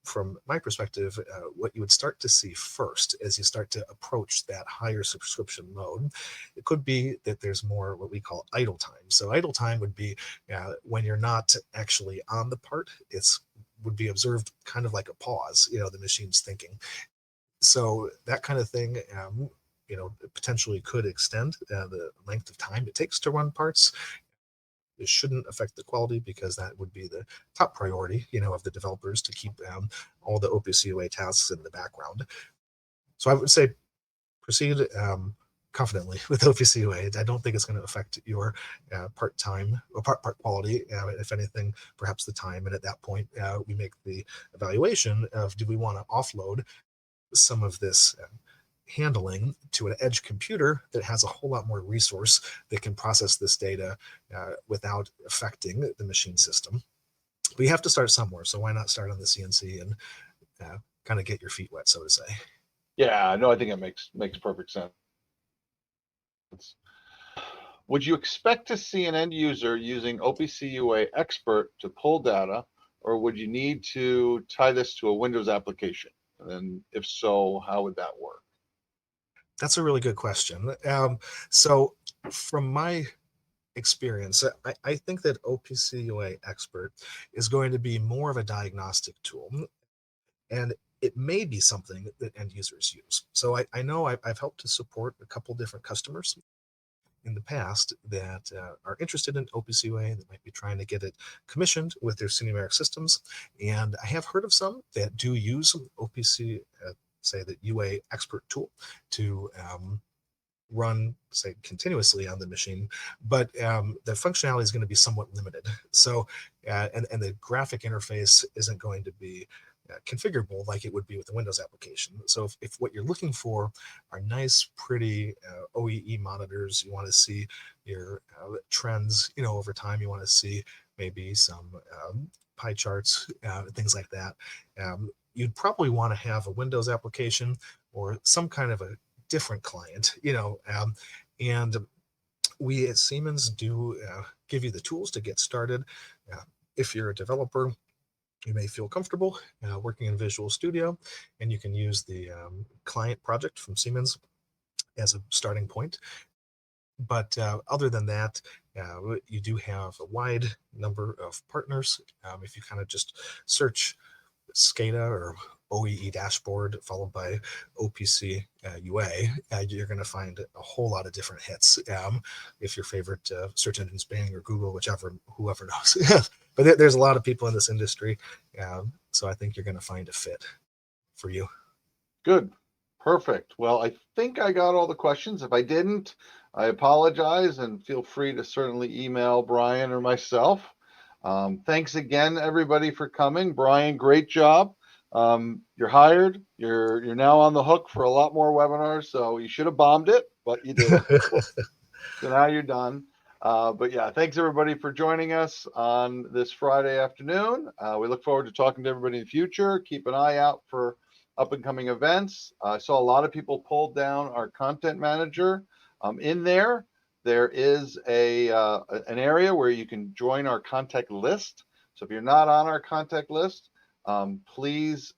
from my perspective, what you would start to see first as you start to approach that higher subscription mode, it could be that there's more what we call idle time. So idle time would be when you're not actually on the part, it's would be observed kind of like a pause, the machine's thinking. So that kind of thing, potentially could extend the length of time it takes to run parts. It shouldn't affect the quality because that would be the top priority, of the developers to keep all the OPC UA tasks in the background. So I would say proceed confidently with OPC UA. I don't think it's going to affect your part time or part quality. If anything, perhaps the time. And at that point, we make the evaluation of do we want to offload some of this handling to an edge computer that has a whole lot more resource that can process this data without affecting the machine system. But you have to start somewhere, so why not start on the CNC and kind of get your feet wet, so to say. Yeah, no, I think it makes perfect sense. Would you expect to see an end user using OPC UA Expert to pull data, or would you need to tie this to a Windows application? And then, if so, how would that work? That's a really good question. So, from my experience, I think that OPC UA Expert is going to be more of a diagnostic tool, and it may be something that end users use. So I know I've helped to support a couple different customers in the past that are interested in OPC UA that might be trying to get it commissioned with their SINUMERIK systems. And I have heard of some that do use OPC, say the UA Expert tool to run, say, continuously on the machine, but the functionality is going to be somewhat limited. So, and the graphic interface isn't going to be configurable like it would be with the Windows application. So if what you're looking for are nice, pretty OEE monitors, you want to see your trends, over time, you want to see maybe some pie charts, things like that. You'd probably want to have a Windows application or some kind of a different client, and we at Siemens do give you the tools to get started. If you're a developer, you may feel comfortable working in Visual Studio, and you can use the client project from Siemens as a starting point. But other than that, you do have a wide number of partners. If you kind of just search SCADA or OEE dashboard followed by OPC UA, you're going to find a whole lot of different hits. If your favorite search engine's Bing or Google, whoever knows. But there's a lot of people in this industry, so I think you're going to find a fit for you. Good. Perfect. Well, I think I got all the questions. If I didn't, I apologize and feel free to certainly email Brian or myself. Thanks again, everybody, for coming. Brian, great job. You're hired. You're now on the hook for a lot more webinars. So you should have bombed it, but you did. So now you're done. But yeah, thanks everybody for joining us on this Friday afternoon. We look forward to talking to everybody in the future. Keep an eye out for up and coming events. I saw a lot of people pulled down our content manager. In there is an area where you can join our contact list. So if you're not on our contact list, please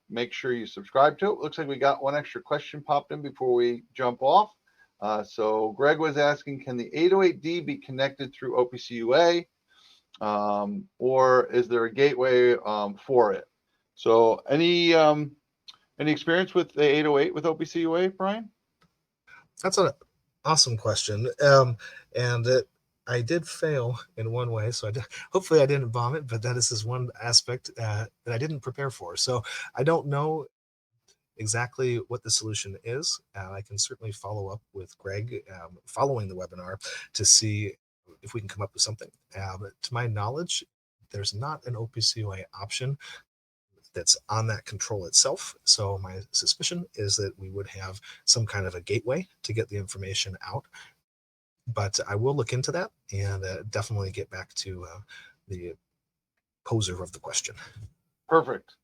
make sure you subscribe to it. Looks like we got one extra question popped in before we jump off. So Greg was asking, can the 808D be connected through OPC UA? or is there a gateway for it? So any experience with the 808 with OPC UA, Brian? That's an awesome question. I did fail in one way, so hopefully I didn't vomit, but that is one aspect that I didn't prepare for. So I don't know exactly what the solution is. I can certainly follow up with Greg following the webinar to see if we can come up with something. But to my knowledge, there's not an OPC UA option that's on that control itself. So my suspicion is that we would have some kind of a gateway to get the information out. But I will look into that and definitely get back to the poser of the question. Perfect.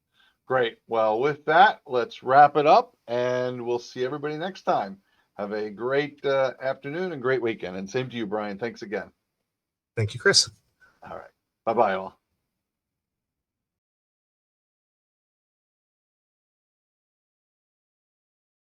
Great. Well, with that, let's wrap it up, and we'll see everybody next time. Have a great afternoon and great weekend. And same to you, Brian. Thanks again. Thank you, Chris. All right. Bye-bye, all.